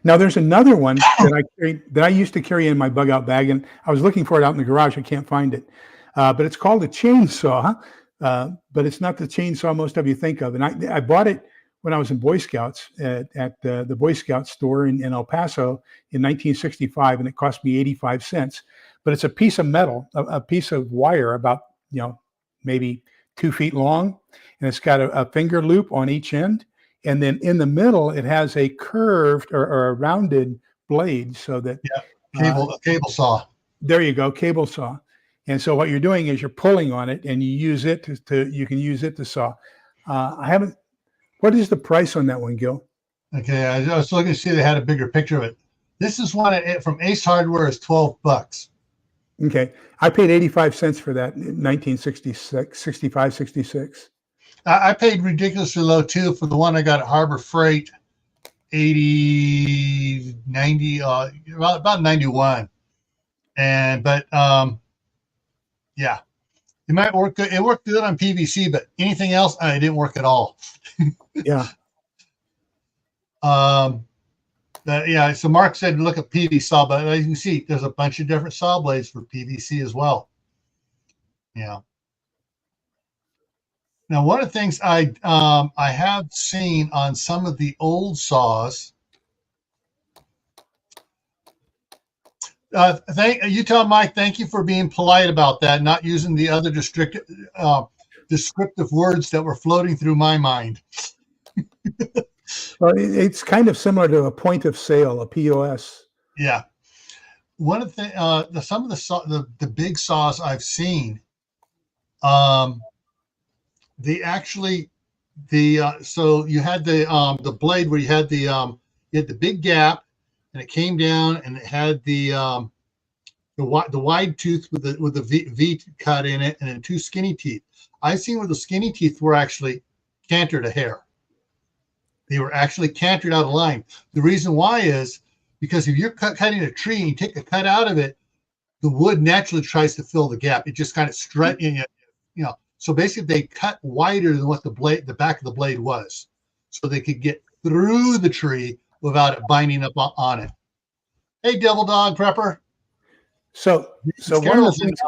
Now there's another one that I used to carry in my bug out bag, and I was looking for it out in the garage. I can't find it, but it's called a chainsaw. but it's not the chainsaw most of you think of. And I bought it when I was in Boy Scouts at the Boy Scout store in El Paso in 1965, and it cost me 85 cents. But it's a piece of metal, a piece of wire about, maybe 2 feet long, and it's got a finger loop on each end. And then in the middle, it has a curved or a rounded blade so that cable saw. There you go, cable saw. And so what you're doing is you're pulling on it, and you use it you can use it to saw. What is the price on that one, Gil? Okay, I was looking to see they had a bigger picture of it. This is one from Ace Hardware is $12. Okay, I paid 85 cents for that in 1966, 65, 66. I paid ridiculously low too for the one I got at Harbor Freight, 80, 90, about 91. But yeah, it might work good. It worked good on PVC, but anything else, it didn't work at all. Yeah. Yeah. So Mark said, look at PVC saw, but as you can see, there's a bunch of different saw blades for PVC as well. Yeah. Now, one of the things I have seen on some of the old saws. You tell Mike, thank you for being polite about that, not using the other descriptive words that were floating through my mind. Well, it's kind of similar to a point of sale, a POS. Yeah. One of the some of the big saws I've seen, they actually so you had the blade where you had the big gap, and it came down, and it had the wide tooth with the V cut in it, and then 2 skinny teeth. I've seen where the skinny teeth were actually cantered a hair. They were actually cantered out of line. The reason why is because if you're cutting a tree and you take a cut out of it, the wood naturally tries to fill the gap. It just kind of stretches, So basically, they cut wider than what the back of the blade was, so they could get through the tree without it binding up on it. Hey, Devil Dog Prepper. So one of the things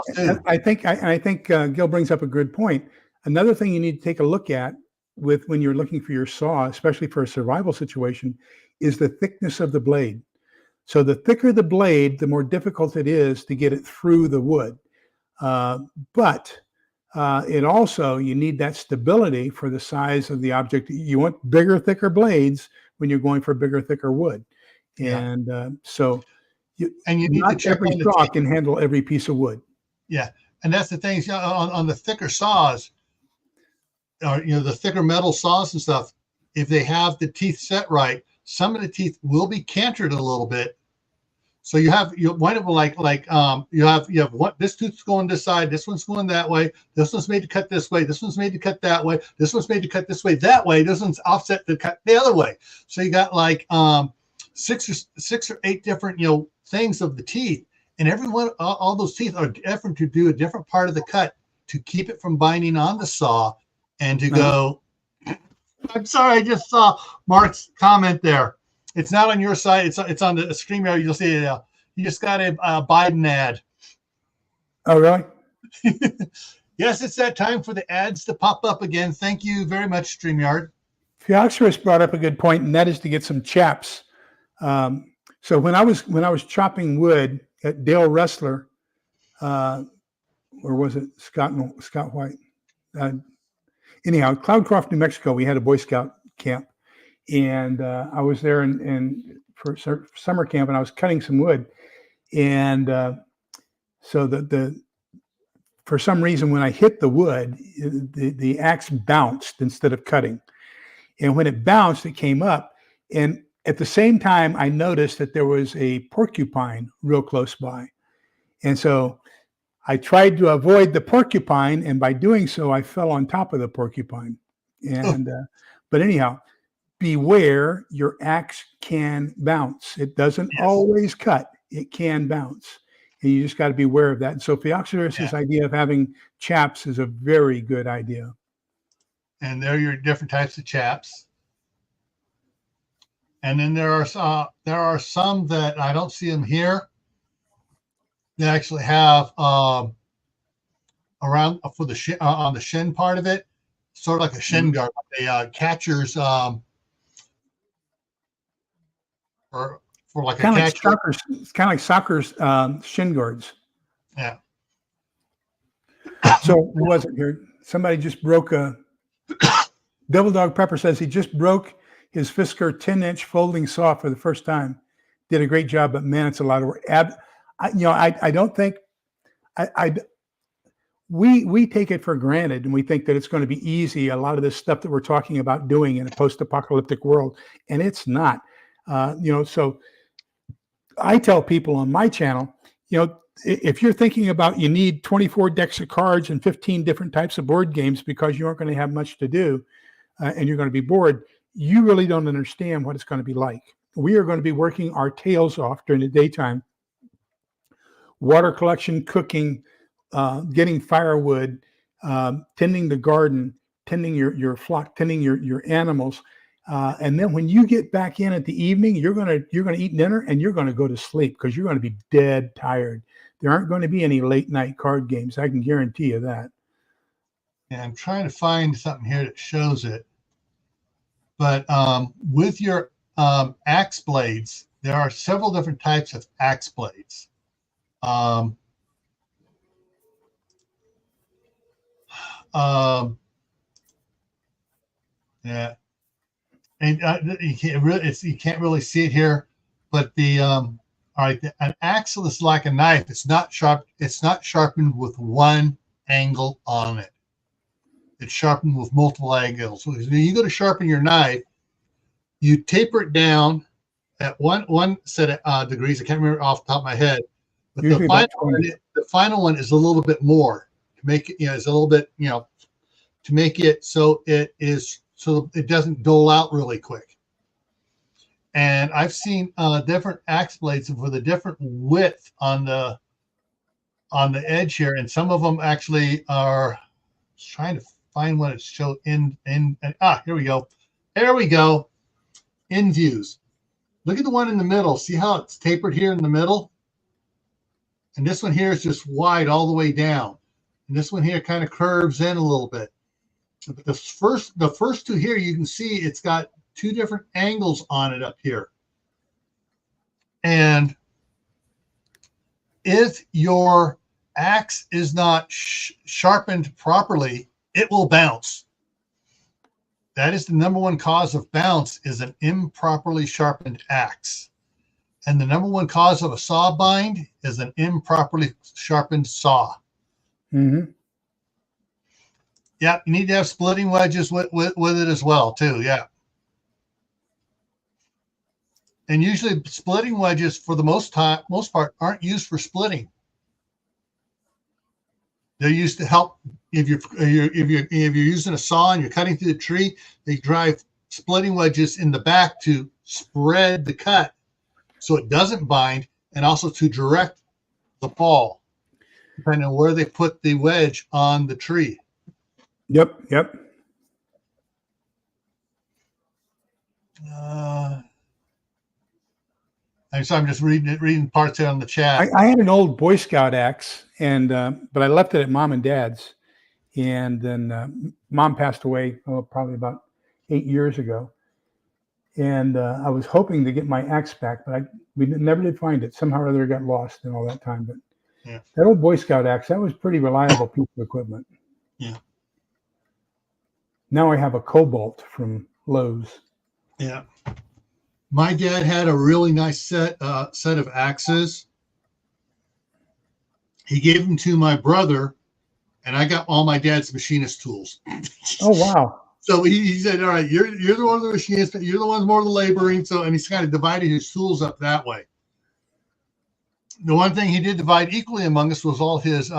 I think Gil brings up a good point. Another thing you need to take a look at when you're looking for your saw, especially for a survival situation, is the thickness of the blade. So the thicker the blade, the more difficult it is to get it through the wood. But it also, you need that stability for the size of the object. You want bigger, thicker blades when you're going for bigger, thicker wood. And you need to check every saw can handle every piece of wood. Yeah, and that's the thing. On the thicker saws, or the thicker metal saws and stuff, if they have the teeth set right, some of the teeth will be cantered a little bit. So you wind up you have what, this tooth's going this side, this one's going that way, this one's made to cut this way, this one's made to cut that way, this one's made to cut this way that way, this one's offset to cut the other way. So you got like 6 or 8 different things of the teeth, and all those teeth are different to do a different part of the cut to keep it from binding on the saw and to go. I'm sorry, I just saw Mark's comment there. It's not on your side. It's on the StreamYard. You'll see it. You just got a Biden ad. Oh, really? Yes, it's that time for the ads to pop up again. Thank you very much, StreamYard. Phylloxerus brought up a good point, and that is to get some chaps. So when I was chopping wood at Dale Wrestler, or was it Scott White? Anyhow, Cloudcroft, New Mexico, we had a Boy Scout camp, and I was there for summer camp, and I was cutting some wood, and so for some reason when I hit the wood, the axe bounced instead of cutting, and when it bounced, it came up, and at the same time, I noticed that there was a porcupine real close by, and so I tried to avoid the porcupine, and by doing so, I fell on top of the porcupine. And but anyhow, beware, your axe can bounce. It doesn't always cut. It can bounce. And you just got to be aware of that. And so Phylloxerus' idea of having chaps is a very good idea. And there are your different types of chaps. And then there are some that I don't see them here. They actually have around for the on the shin part of it, sort of like a shin guard, a catcher's or for like kind a of like catcher. soccer's. It's kind of like soccer's shin guards. Yeah. So who was it here? Somebody just broke a. Devil Dog Pepper says he just broke his Fisker 10-inch folding saw for the first time. Did a great job, but man, it's a lot of work. I don't think we take it for granted, and we think that it's going to be easy. A lot of this stuff that we're talking about doing in a post-apocalyptic world, and it's not. So I tell people on my channel, if you're thinking about you need 24 decks of cards and 15 different types of board games because you aren't going to have much to do and you're going to be bored, you really don't understand what it's going to be like. We are going to be working our tails off during the daytime. Water collection, cooking, getting firewood, tending the garden, tending your flock, tending your animals. And then when you get back in at the evening, you're gonna eat dinner and you're gonna go to sleep because you're gonna be dead tired. There aren't going to be any late night card games. I can guarantee you that. Yeah, I'm trying to find something here that shows it. But with your axe blades, there are several different types of axe blades. Yeah, and you can't really see it here, but the all right, an axe is like a knife. It's not sharp. It's not sharpened with one angle on it. It's sharpened with multiple angles. So when you go to sharpen your knife, you taper it down at one set of degrees. I can't remember off the top of my head, but the final one is a little bit more to make it. It's a little bit to make it so it doesn't dole out really quick. And I've seen different axe blades with a different width on the edge here, and some of them actually are trying to find what it showed in here we go. There we go. In views. Look at the one in the middle. See how it's tapered here in the middle? And this one here is just wide all the way down. And this one here kind of curves in a little bit. But the first two here, you can see it's got two different angles on it up here. And if your axe is not sharpened properly, it will bounce. That is the number one cause of bounce, is an improperly sharpened axe. And the number one cause of a saw bind is an improperly sharpened saw. Mm-hmm. Yeah, you need to have splitting wedges with it as well, too. Yeah. And usually splitting wedges, for the most part, aren't used for splitting. They're used to help if you're using a saw and you're cutting through the tree. They drive splitting wedges in the back to spread the cut so it doesn't bind, and also to direct the fall, depending on where they put the wedge on the tree. Yep. I'm just reading parts here on the chat. I had an old Boy Scout axe, and but I left it at Mom and Dad's, and then Mom passed away probably about 8 years ago, and I was hoping to get my axe back, but we never did find it. Somehow or other, it got lost in all that time. But yeah, that old Boy Scout axe, that was pretty reliable piece of equipment. Yeah. Now I have a Cobalt from Lowe's. Yeah. My dad had a really nice set of axes. He gave them to my brother, and I got all my dad's machinist tools. Oh, wow. So he said, all right, you're the one of the machinists, you're the ones more of the laboring. So, and he's kind of divided his tools up that way. The one thing he did divide equally among us was all his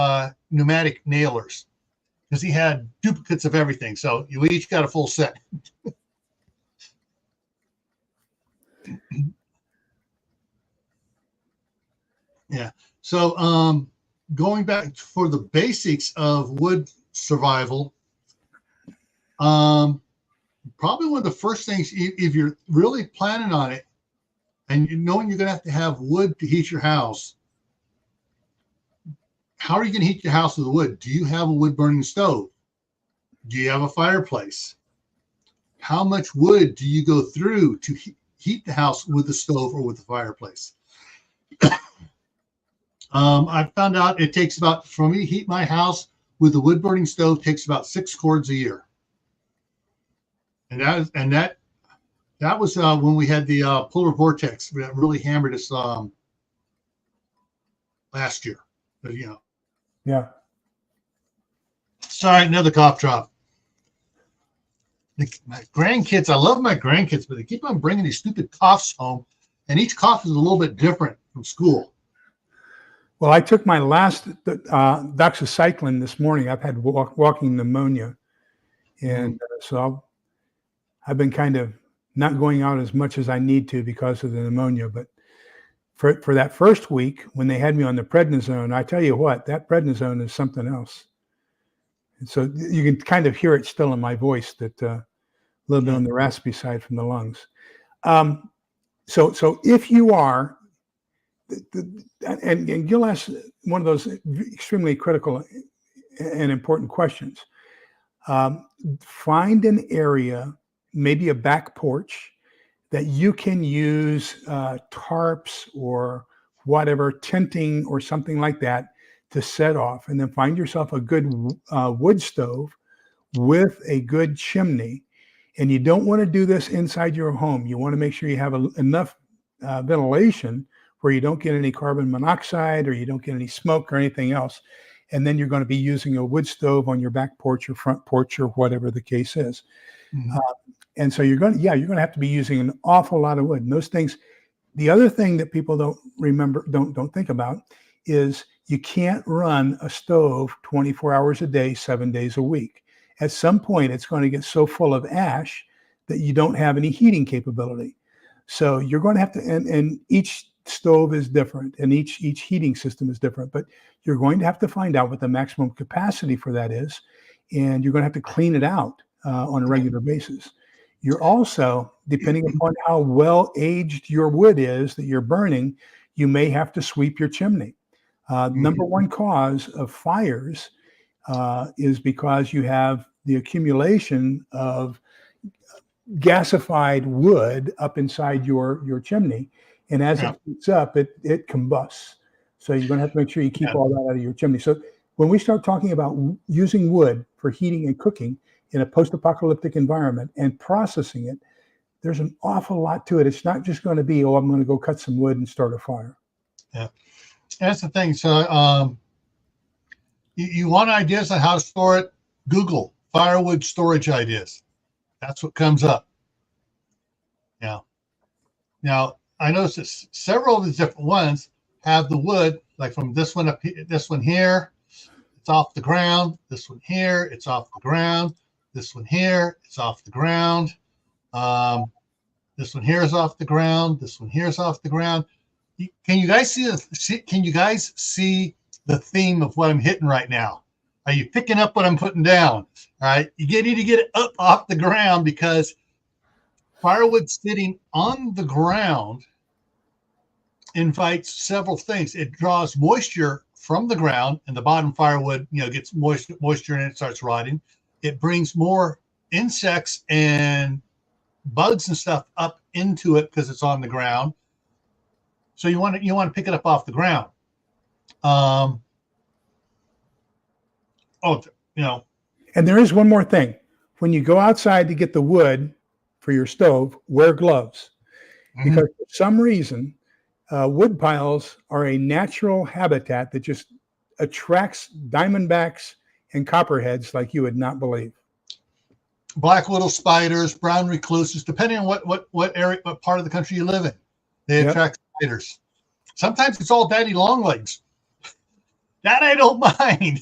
pneumatic nailers, because he had duplicates of everything. So we each got a full set. Yeah. So going back for the basics of wood survival, probably one of the first things, if you're really planning on it and knowing you're going to have wood to heat your house, how are you going to heat your house with wood? Do you have a wood burning stove? Do you have a fireplace? How much wood do you go through to heat the house with the stove or with the fireplace? I found out it takes about, for me to heat my house with a wood burning stove, takes about 6 cords a year. And that was when we had the polar vortex that really hammered us last year. But, Yeah. Sorry, another cough drop. My grandkids, I love my grandkids, but they keep on bringing these stupid coughs home, and each cough is a little bit different from school. Well, I took my last doxycycline this morning. I've had walking pneumonia, and so I've been kind of not going out as much as I need to because of the pneumonia. But for that first week, when they had me on the prednisone, I tell you what, that prednisone is something else. And so you can kind of hear it still in my voice, that a little bit on the raspy side from the lungs. So if you are, and Gil asked one of those extremely critical and important questions. Find an area, maybe a back porch, that you can use tarps or whatever, tenting or something like that to set off, and then find yourself a good wood stove with a good chimney. And you don't want to do this inside your home. You want to make sure you have enough ventilation where you don't get any carbon monoxide or you don't get any smoke or anything else. And then you're going to be using a wood stove on your back porch or front porch or whatever the case is. Mm-hmm. And so you're going to have to be using an awful lot of wood. And those things, the other thing that people don't think about is you can't run a stove 24 hours a day, 7 days a week. At some point, it's going to get so full of ash that you don't have any heating capability. So you're going to have to, and each stove is different and each heating system is different, but you're going to have to find out what the maximum capacity for that is. And you're going to have to clean it out on a regular basis. You're also, depending upon how well aged your wood is that you're burning, you may have to sweep your chimney. Number one cause of fires is because you have the accumulation of gasified wood up inside your chimney. And as it heats up, it combusts. So you're going to have to make sure you keep all that out of your chimney. So when we start talking about using wood for heating and cooking in a post-apocalyptic environment and processing it, there's an awful lot to it. It's not just going to be, I'm going to go cut some wood and start a fire. Yeah, that's the thing. So you want ideas on how to store it? Google firewood storage ideas. That's what comes up. Yeah. Now, I noticed that several of these different ones have the wood, like from this one up here, this one here, it's off the ground. This one here, it's off the ground. This one here, it's off the ground. This one here is off the ground. This one here is off the ground. Can you guys see the theme of what I'm hitting right now? Are you picking up what I'm putting down? All right, you need to get it up off the ground, because firewood sitting on the ground invites several things. It draws moisture from the ground, and the bottom firewood, gets moisture and it starts rotting. It brings more insects and bugs and stuff up into it because it's on the ground. So you want to pick it up off the ground. And there is one more thing. When you go outside to get the wood for your stove, wear gloves. Mm-hmm. Because for some reason, wood piles are a natural habitat that just attracts diamondbacks and copperheads like you would not believe. Black widow spiders, brown recluses, depending on what area, what part of the country you live in, they attract spiders. Sometimes it's all daddy long legs. That I don't mind,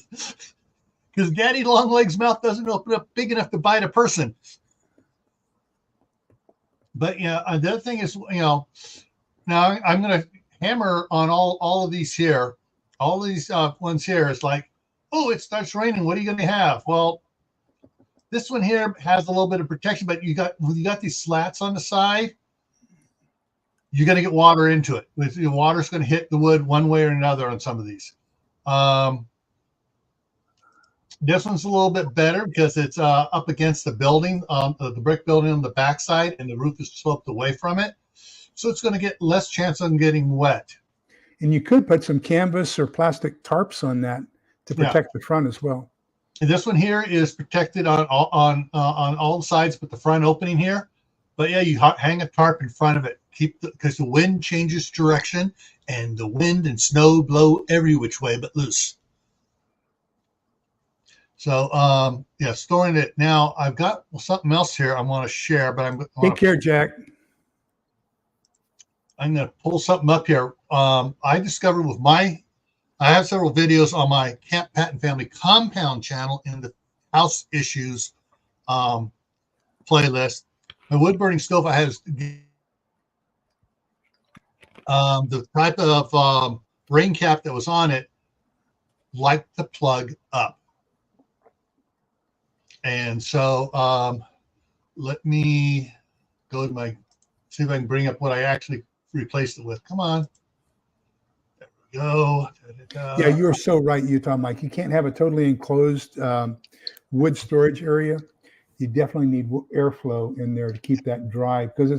because daddy long legs' mouth doesn't open up big enough to bite a person. But the other thing is, now I'm going to hammer on all of these here. All these ones here is like, oh, it starts raining. What are you going to have? Well, this one here has a little bit of protection, but you got these slats on the side. You're going to get water into it. The water's going to hit the wood one way or another on some of these. This one's a little bit better because it's up against the building, the brick building on the backside, and the roof is sloped away from it. So it's going to get less chance of getting wet. And you could put some canvas or plastic tarps on that to protect the front as well. And this one here is protected on all sides, but the front opening here. But yeah, you hang a tarp in front of it. Because the wind changes direction, and the wind and snow blow every which way but loose. So yeah, storing it now. I've got something else here I want to share, but take care, Jack. I'm going to pull something up here. I discovered I have several videos on my Camp Patton Family Compound channel in the House Issues playlist. My wood burning stove I had the type of rain cap that was on it liked to plug up. And so let me go to see if I can bring up what I actually replaced it with. Come on. There we go. Yeah, you're so right, Utah Mike. You can't have a totally enclosed wood storage area. You definitely need airflow in there to keep that dry, because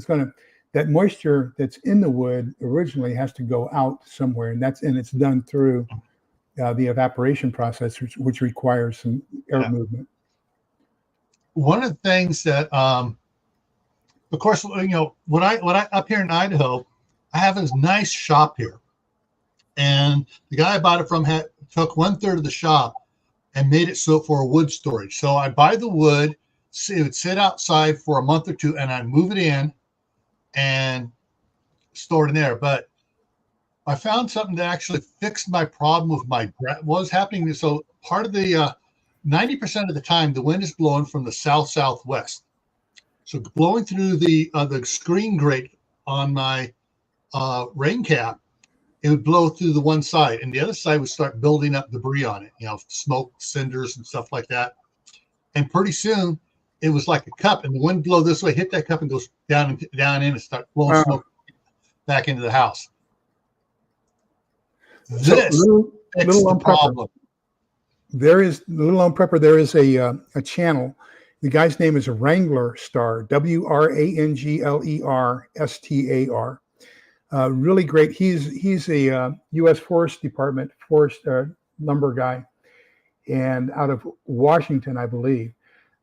that moisture that's in the wood originally has to go out somewhere, and it's done through the evaporation process, which requires some air movement. One of the things that, of course, when I up here in Idaho, I have this nice shop here, and the guy I bought it from took 1/3 of the shop and made it so for a wood storage. So I buy the wood, it would sit outside for a month or two, and I move it in and store it in there. But I found something that actually fixed my problem with what was happening. So part of the 90% of the time, the wind is blowing from the south-southwest. So blowing through the screen grate on my rain cap, it would blow through the one side, and the other side would start building up debris on it, smoke, cinders, and stuff like that. And pretty soon, it was like a cup, and the wind blow this way, hit that cup, and goes down in, and start blowing smoke back into the house. This little on problem. There is little on prepper. There is a channel. The guy's name is Wrangler Star, WRANGLERSTAR. Really great. He's a U.S. Forest Department lumber guy, and out of Washington, I believe.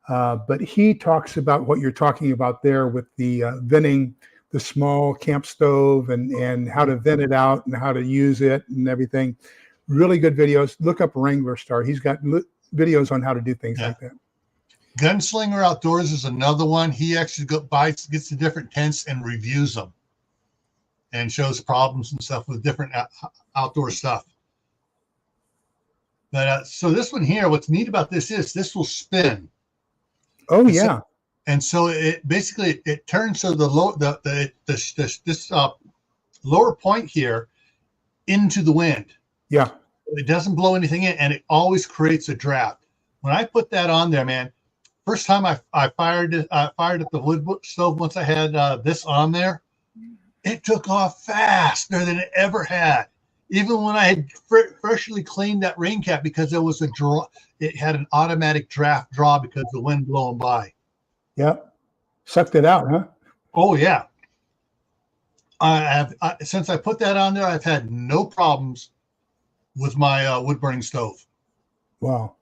But he talks about what you're talking about there with the venting the small camp stove and how to vent it out and how to use it and everything. Really good videos. Look up Wrangler Star. He's got videos on how to do things like that. Gunslinger Outdoors is another one. He actually gets the different tents and reviews them and shows problems and stuff with different outdoor stuff. But so this one here, what's neat about this is this will spin. Oh, yeah. And so it basically it turns so the lower point here into the wind. Yeah. It doesn't blow anything in, and it always creates a draft. When I put that on there, man, first time I fired up the wood stove once I had this on there, it took off faster than it ever had. Even when I had freshly cleaned that rain cap, because there was a draw, it had an automatic draft draw because the wind blowing by. Yep. Sucked it out, huh? Oh, yeah. Since I put that on there, I've had no problems with my wood burning stove. Wow.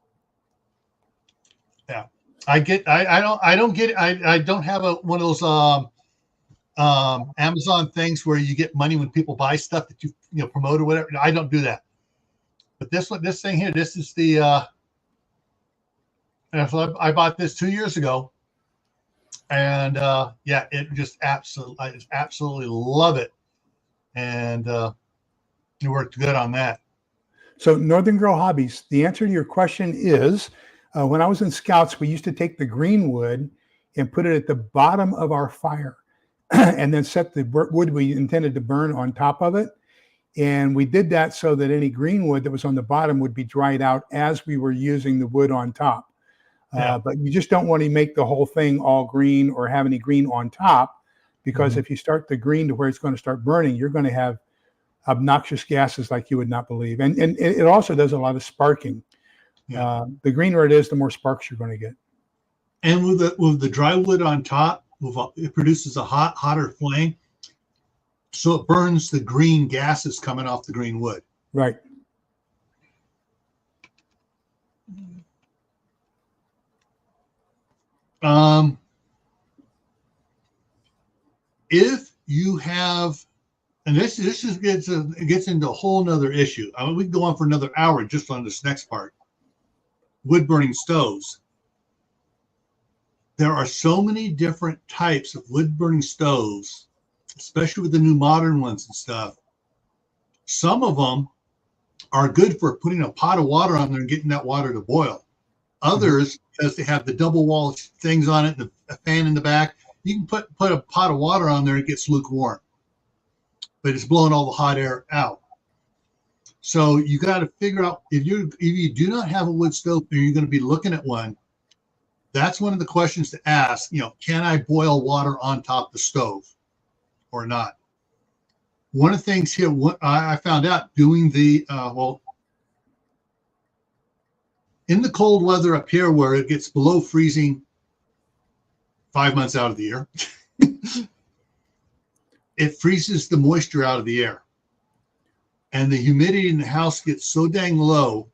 Yeah. I don't have one of those Amazon things where you get money when people buy stuff that you promote or whatever. I don't do that. But this thing here, this is the I bought this 2 years ago, and yeah, it just I just absolutely love it, and it worked good on that. So Northern Grow Hobbies, the answer to your question is, when I was in Scouts, we used to take the green wood and put it at the bottom of our fire and then set the wood we intended to burn on top of it. And we did that so that any green wood that was on the bottom would be dried out as we were using the wood on top. But you just don't want to make the whole thing all green or have any green on top, because if you start the green to where it's going to start burning, you're going to have obnoxious gases like you would not believe. And it also does a lot of sparking. Yeah. The greener it is, the more sparks you're going to get. And with the dry wood on top, it produces a hotter flame, so it burns the green gases coming off the green wood. Right. If you have, and this gets into a whole nother issue. I mean, we can go on for another hour just on this next part. Wood burning stoves. There are so many different types of wood burning stoves, especially with the new modern ones and stuff. Some of them are good for putting a pot of water on there and getting that water to boil. Others, because they have the double wall things on it, a fan in the back, you can put a pot of water on there and it gets lukewarm, but it's blowing all the hot air out. So you got to figure out if you do not have a wood stove and you're going to be looking at one, that's one of the questions to ask. Can I boil water on top of the stove or not? One of the things here, what I found out doing the in the cold weather up here where it gets below freezing 5 months out of the year, it freezes the moisture out of the air. And the humidity in the house gets so dang low,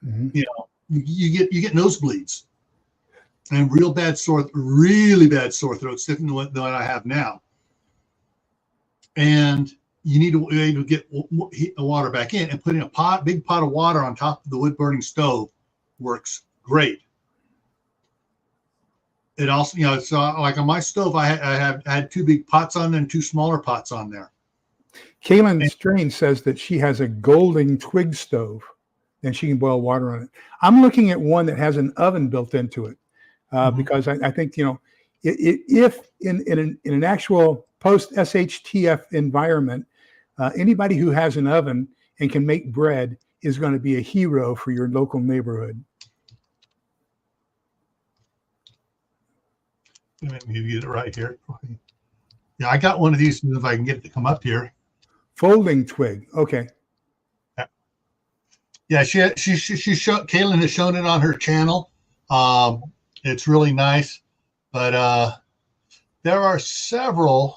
you get nosebleeds and really bad sore throats, different than what I have now. And you need to get water back in, and putting a big pot of water on top of the wood burning stove works great. It also, it's like on my stove, I had 2 big pots on there and 2 smaller pots on there. Kaylin Strain says that she has a golden twig stove and she can boil water on it. I'm looking at one that has an oven built into it because I think, if in an actual post SHTF environment, anybody who has an oven and can make bread is going to be a hero for your local neighborhood. Let me get it right here. Yeah, I got one of these if I can get it to come up here. Folding twig. Okay. Yeah, Kaylin has shown it on her channel. It's really nice, but there are several.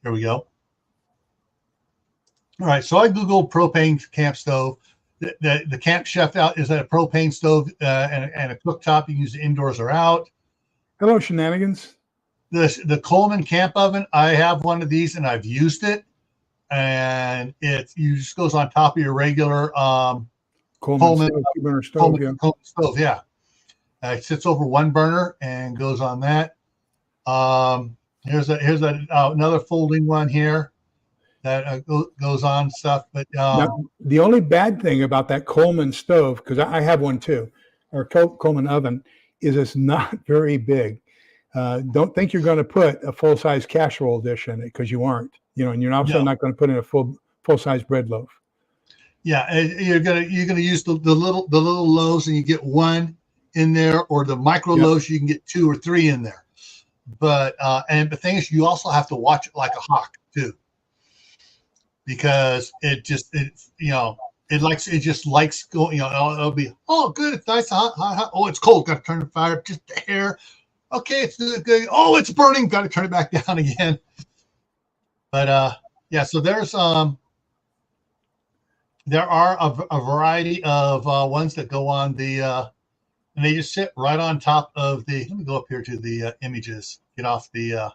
Here we go. All right, so I Googled propane camp stove. The Camp Chef out is that a propane stove and a cooktop. You can use it indoors or out. Hello, Shenanigans. The Coleman camp oven, I have one of these and I've used it, and it just goes on top of your regular Coleman stove. Yeah, it sits over one burner and goes on that. Here's another folding one here that goes on stuff. But now, the only bad thing about that Coleman stove, because I have one too, or Coleman oven, is it's not very big. Don't think you're going to put a full-size casserole dish in it, because you aren't. And you're also not going to put in a full-size bread loaf. Yeah, you're gonna use the little loaves, and you get one in there, or the micro loaves, you can get 2 or 3 in there. But and the thing is, you also have to watch it like a hawk too, because it just likes going. It'll be, oh, good, it's nice, hot. Oh, it's cold. Got to turn the fire up just a hair. Okay, it's good. Oh, it's burning. Got to turn it back down again. But yeah. So there are a variety of ones that go on the. And they just sit right on top of the. Let me go up here to the images. Get off the.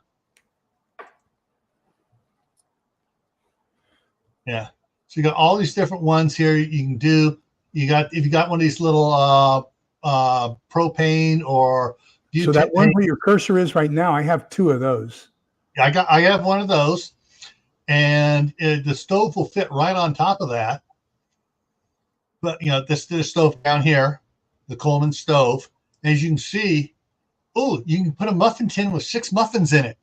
Yeah. So you got all these different ones here you can do. If you got one of these little propane or butane. So that one where your cursor is right now, I have 2 of those. I have one of those, and the stove will fit right on top of that. But this stove down here, the Coleman stove, as you can see, you can put a muffin tin with 6 muffins in it.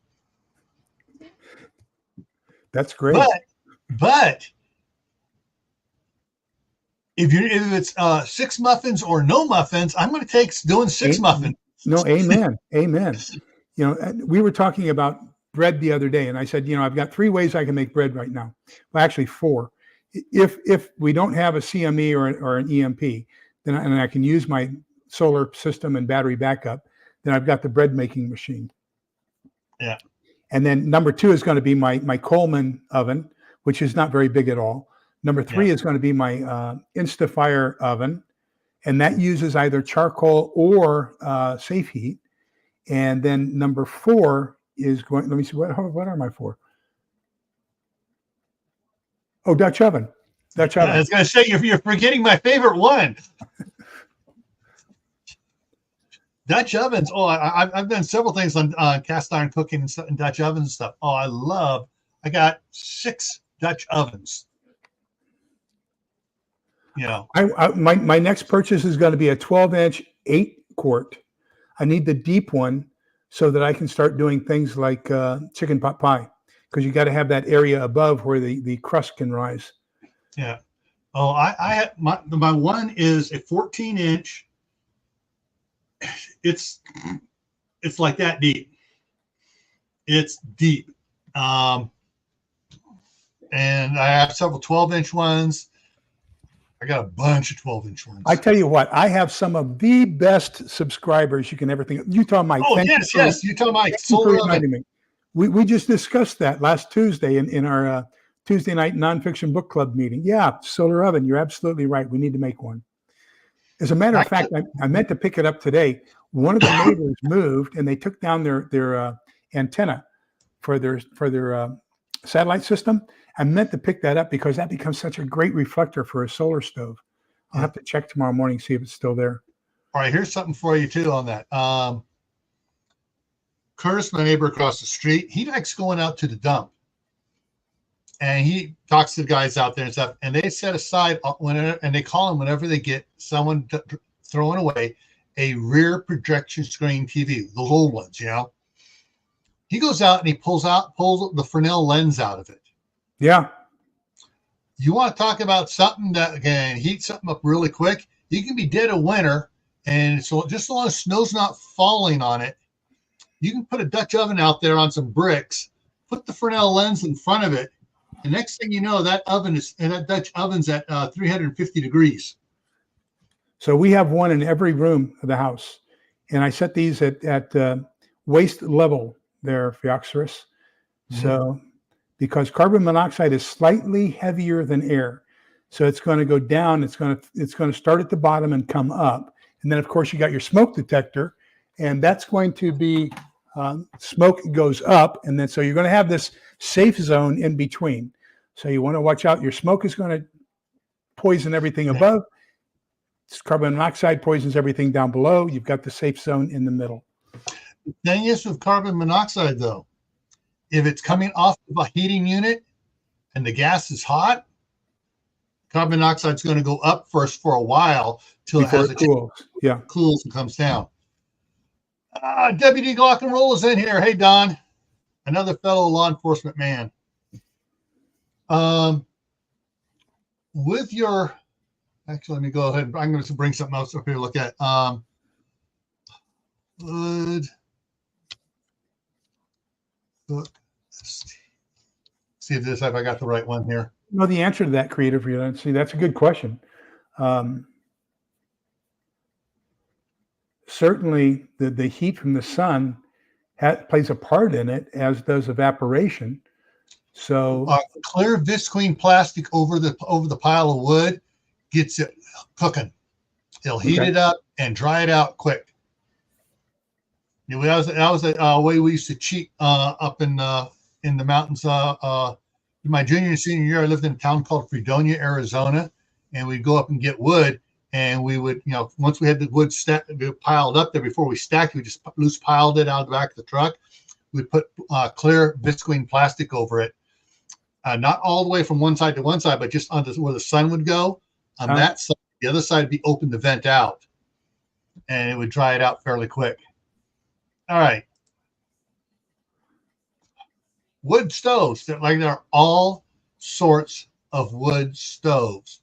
That's great. But if it's 6 muffins or no muffins, I'm going to take doing 6 muffins. No, amen. We were talking about bread the other day, and I said, I've got 3 ways I can make bread right now. Well, actually 4. If we don't have a CME or an EMP, then and I can use my solar system and battery backup, then I've got the bread making machine. Yeah. And then number 2 is going to be my Coleman oven, which is not very big at all. Number 3 is going to be my Instafire oven, and that uses either charcoal or safe heat. And then number 4 is going. Let me see, what are my 4? Oh, Dutch oven. Dutch oven. I was going to say you're forgetting my favorite one. Dutch ovens. Oh, I've done several things on cast iron cooking and stuff, and Dutch ovens and stuff. Oh, I got 6 Dutch ovens. You know, my next purchase is going to be a 12-inch 8-quart. I need the deep one so that I can start doing things like chicken pot pie, because you got to have that area above where the crust can rise. Yeah. Oh, I have my one is a 14-inch. It's like that deep. It's deep. And I have several 12-inch ones. I got a bunch of 12-inch ones. I tell you what, I have some of the best subscribers you can ever think of. Utah Mike. Oh, yes. Utah Mike. Solar oven. We just discussed that last Tuesday in our Tuesday night nonfiction book club meeting. Yeah, solar oven. You're absolutely right. We need to make one. As a matter of fact, I meant to pick it up today. One of the neighbors moved, and they took down their antenna for their satellite system. I meant to pick that up because that becomes such a great reflector for a solar stove. I'll have to check tomorrow morning, see if it's still there. All right, here's something for you too on that. Curtis, my neighbor across the street, he likes going out to the dump, and he talks to the guys out there and stuff. And they set aside and they call him whenever they get someone throwing away a rear projection screen TV, those old ones, you know. He goes out and he pulls the Fresnel lens out of it. Yeah. You want to talk about something that can heat something up really quick? You can be dead of winter, and so just as long as snow's not falling on it, you can put a Dutch oven out there on some bricks, put the Fresnel lens in front of it, and next thing you know, that Dutch oven's at 350 degrees. So we have one in every room of the house, and I set these at waist level there, Phioxerus. Mm-hmm. So because carbon monoxide is slightly heavier than air, so it's going to go down. It's going to start at the bottom and come up, and then of course you got your smoke detector, and that's going to be smoke goes up, and then so you're going to have this safe zone in between. So you want to watch out. Your smoke is going to poison everything above. Carbon monoxide poisons everything down below. You've got the safe zone in the middle. The thing is with carbon monoxide, though, if it's coming off of a heating unit and the gas is hot, carbon monoxide is going to go up first for a while till it cools and comes down. Deputy Glock and Roll is in here. Hey, Don, another fellow law enforcement man. With your, actually, let me go ahead. I'm going to bring something else up here to look at. See if I got the right one here. No, the answer to that, Creative. See, that's a good question. Certainly, the heat from the sun plays a part in it, as does evaporation. So, clear visqueen plastic over the pile of wood gets it cooking. It'll heat it up and dry it out quick. You know, that was a way we used to cheat up in the mountains. In my junior and senior year, I lived in a town called Fredonia, Arizona, and we'd go up and get wood. And we would, you know, once we had the wood piled up there, before we stacked, we just loose piled it out of the back of the truck. We'd put clear visqueen plastic over it, not all the way from one side to one side, but just on where the sun would go. On that side, the other side would be open to vent out, and it would dry it out fairly quick. All right. Wood stoves. There are all sorts of wood stoves.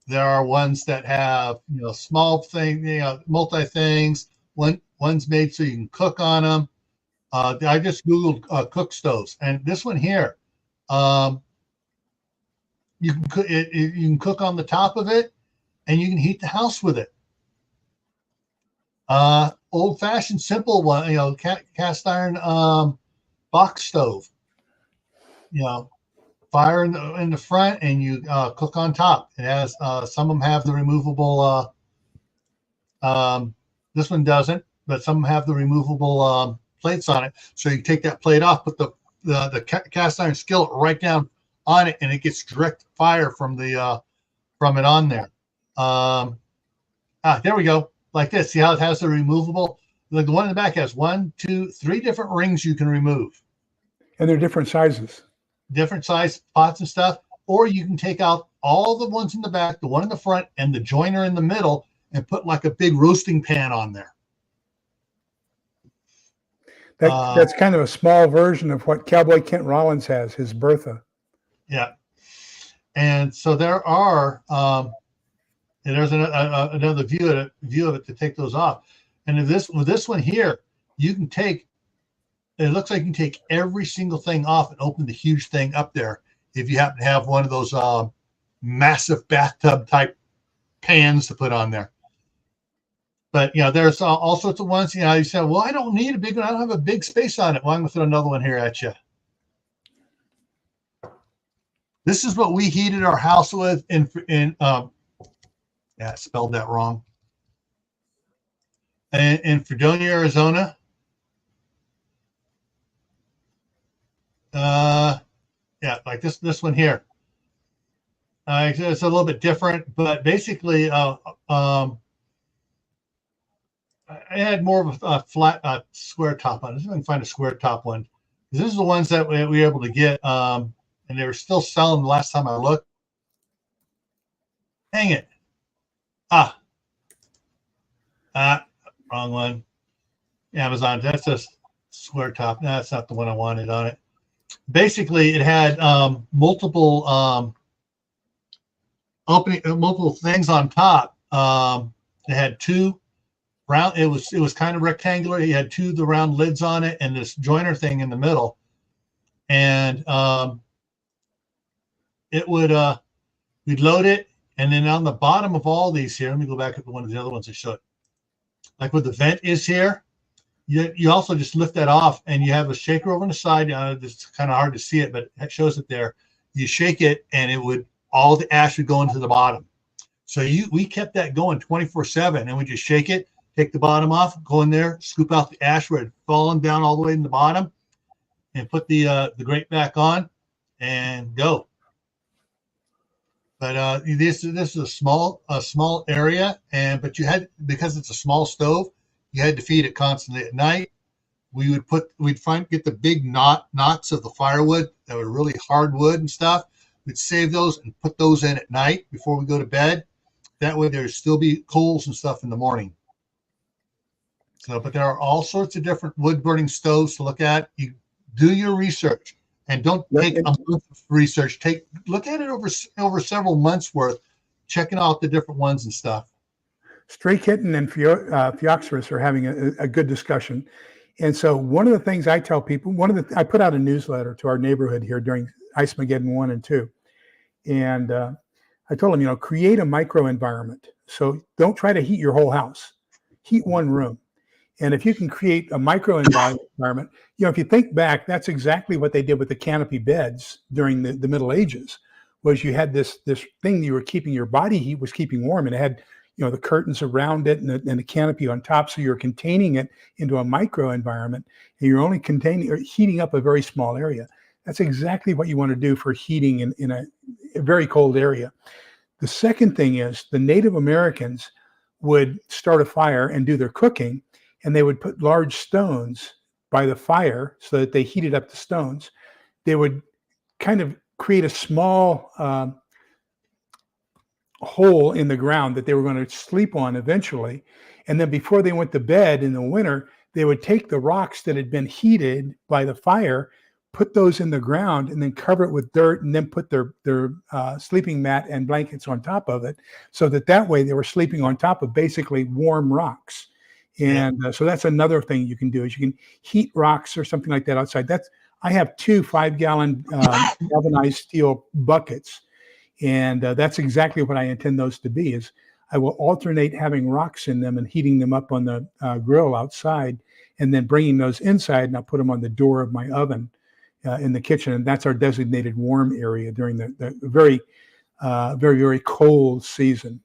There are ones that have, you know, small thing, you know, multi things. One's made so you can cook on them. I just Googled cook stoves, and this one here, you can cook on the top of it, and you can heat the house with it. Old-fashioned, simple one, cast iron box stove. Fire in the front, and you cook on top. It has some of them have the removable. This one doesn't, but some have the removable plates on it. So you take that plate off, put the cast iron skillet right down on it, and it gets direct fire from it on there. There we go. Like this. See how it has the removable? The one in the back has 1, 2, 3 different rings you can remove. And they're different sizes. Different size pots and stuff. Or you can take out all the ones in the back, the one in the front, and the joiner in the middle, and put like a big roasting pan on there. That's kind of a small version of what Cowboy Kent Rollins has, his Bertha. Yeah. And so there are, and there's another view of it to take those off. And with this one here, you can take, it looks like you can take every single thing off and open the huge thing up there if you happen to have one of those massive bathtub type pans to put on there. But there's all sorts of ones. You said, well, I don't need a big one. I don't have a big space on it. Well, I'm going to throw another one here at you. This is what we heated our house with in I spelled that wrong. In Fredonia, Arizona. Like this one here. It's a little bit different, but basically, I had more of a flat square top on. Let's see if I can find a square top one. This is the ones that we were able to get, and they were still selling the last time I looked. Hang it. Wrong one. Amazon. That's just square top. No, that's not the one I wanted on it. Basically, it had multiple multiple things on top. It had 2 round. It was kind of rectangular. He had 2 of the round lids on it, and this joiner thing in the middle. And it would we'd load it, and then on the bottom of all these here, let me go back to one of the other ones I showed. Like where the vent is here, you also just lift that off, and you have a shaker over on the side. It's kind of hard to see it, but it shows it there. You shake it, and all the ash would go into the bottom. So we kept that going 24/7, and we just shake it, take the bottom off, go in there, scoop out the ash where it had fallen down all the way in the bottom, and put the grate back on, and go. But this is a small area, but because it's a small stove, you had to feed it constantly at night. We'd get the big knots of the firewood that were really hard wood and stuff. We'd save those and put those in at night before we go to bed. That way there'd still be coals and stuff in the morning. So, but there are all sorts of different wood burning stoves to look at. You do your research. And don't take a month of research. Look at it over several months worth, checking out the different ones and stuff. Stray Kitten and Phioxerus are having a good discussion. And so one of the things I tell people, I put out a newsletter to our neighborhood here during Ice-Mageddon 1 and 2. And I told them, create a micro environment. So don't try to heat your whole house. Heat one room. And if you can create a micro environment, if you think back, that's exactly what they did with the canopy beds during the Middle Ages, was you had this thing you were keeping your body heat was keeping warm, and it had, the curtains around it and the canopy on top. So you're containing it into a micro environment, and you're only heating up a very small area. That's exactly what you want to do for heating in a very cold area. The second thing is the Native Americans would start a fire and do their cooking, and they would put large stones by the fire so that they heated up the stones. They would kind of create a small hole in the ground that they were going to sleep on eventually. And then before they went to bed in the winter, they would take the rocks that had been heated by the fire, put those in the ground, and then cover it with dirt, and then put their sleeping mat and blankets on top of it, so that way they were sleeping on top of basically warm rocks. And so that's another thing you can do, is you can heat rocks or something like that outside. I have 2 5-gallon galvanized steel buckets, and that's exactly what I intend those to be. Is I will alternate having rocks in them and heating them up on the grill outside, and then bringing those inside, and I'll put them on the door of my oven in the kitchen. And that's our designated warm area during the very, very, very cold season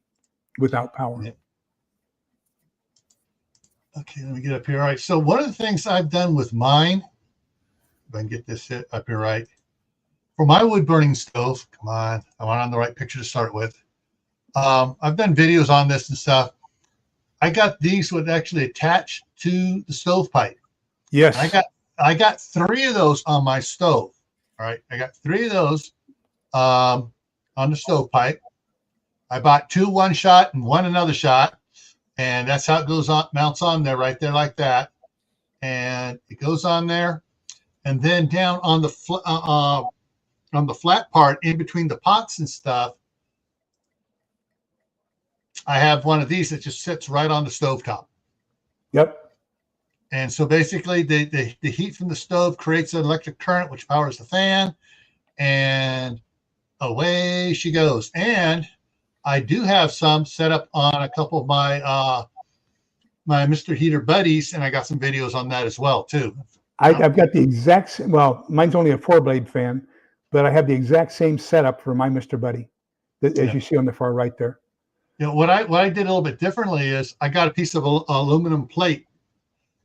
without power. Yeah. Okay, let me get up here. All right. So one of the things I've done with mine, if I can get this up here right, for my wood burning stove, come on, I want on the right picture to start with. I've done videos on this and stuff. I got these would actually attach to the stovepipe. Yes. I got 3 of those on my stove. All right. I got 3 of those on the stovepipe. I bought 2 one shot and 1 another shot. And that's how it goes on, mounts on there, right there like that. And it goes on there. And then down on the flat part in between the pots and stuff, I have one of these that just sits right on the stovetop. Yep. And so basically the heat from the stove creates an electric current, which powers the fan, and away she goes. And I do have some set up on a couple of my my Mr. Heater buddies, and I got some videos on that as well too. I've got the exact same, well, mine's only a 4-blade fan, but I have the exact same setup for my Mr. Buddy, as you see on the far right there. You know, what I did a little bit differently is I got a piece of aluminum plate,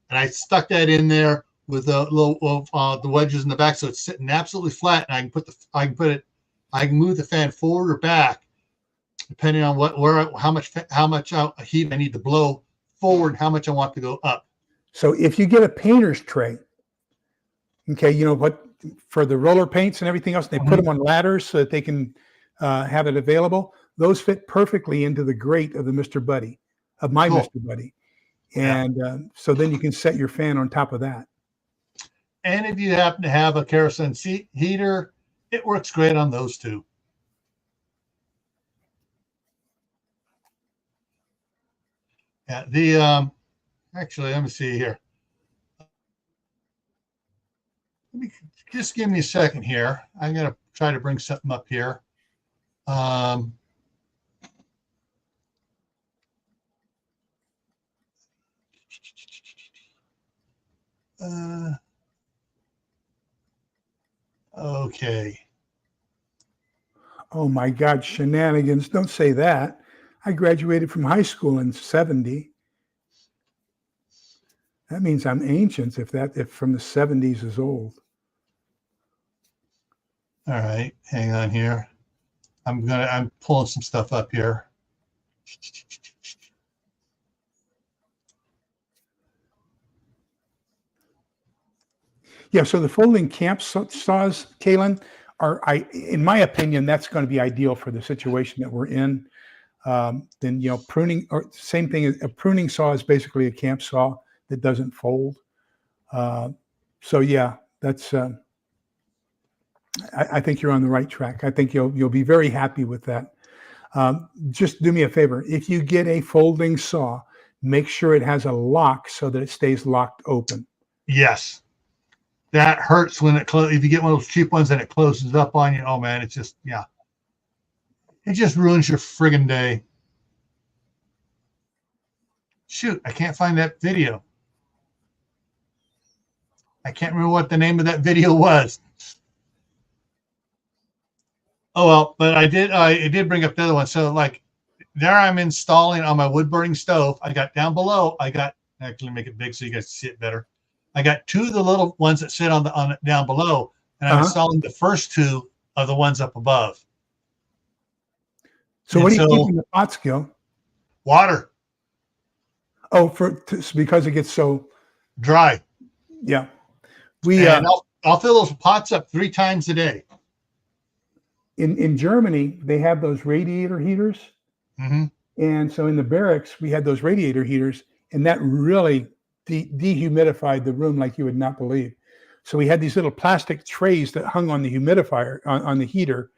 and I stuck that in there with the little the wedges in the back, so it's sitting absolutely flat, and I can move the fan forward or back depending on how much heat I need to blow forward, how much I want to go up. So if you get a painter's tray, okay, you know what, for the roller paints and everything else, they put them on ladders so that they can have it available. Those fit perfectly into the grate of the Mr. Buddy, of my Mr. Buddy. And so then you can set your fan on top of that. And if you happen to have a kerosene heater, it works great on those too. Yeah, actually, let me see here. Just give me a second here. I'm going to try to bring something up here. Okay. Oh my God, shenanigans. Don't say that. I graduated from high school in 70. That means I'm ancient if from the 70s is old. All right, hang on here. I'm pulling some stuff up here. Yeah, so the folding camp saws, Kaylin, in my opinion, that's going to be ideal for the situation that we're in. Then, you know, pruning, or same thing, a pruning saw is basically a camp saw that doesn't fold. So yeah, that's, I think you're on the right track. I think you'll be very happy with that. Just do me a favor. If you get a folding saw, make sure it has a lock so that it stays locked open. Yes. That hurts when it if you get one of those cheap ones and it closes up on you. Oh man, it's just, yeah. It just ruins your friggin' day. Shoot, I can't find that video. I can't remember what the name of that video was. Oh well, but I did bring up the other one. So like there I'm installing on my wood burning stove. I got down below, actually make it big so you guys see it better. I got 2 of the little ones that sit on down below, and I'm installing the first 2 of the ones up above. So what do you keep in the pots, Gil? Water. Oh, because it gets so dry. Yeah. I'll fill those pots up 3 times a day. In Germany, they have those radiator heaters. Mm-hmm. And so in the barracks, we had those radiator heaters, and that really dehumidified the room like you would not believe. So we had these little plastic trays that hung on the humidifier, on the heater,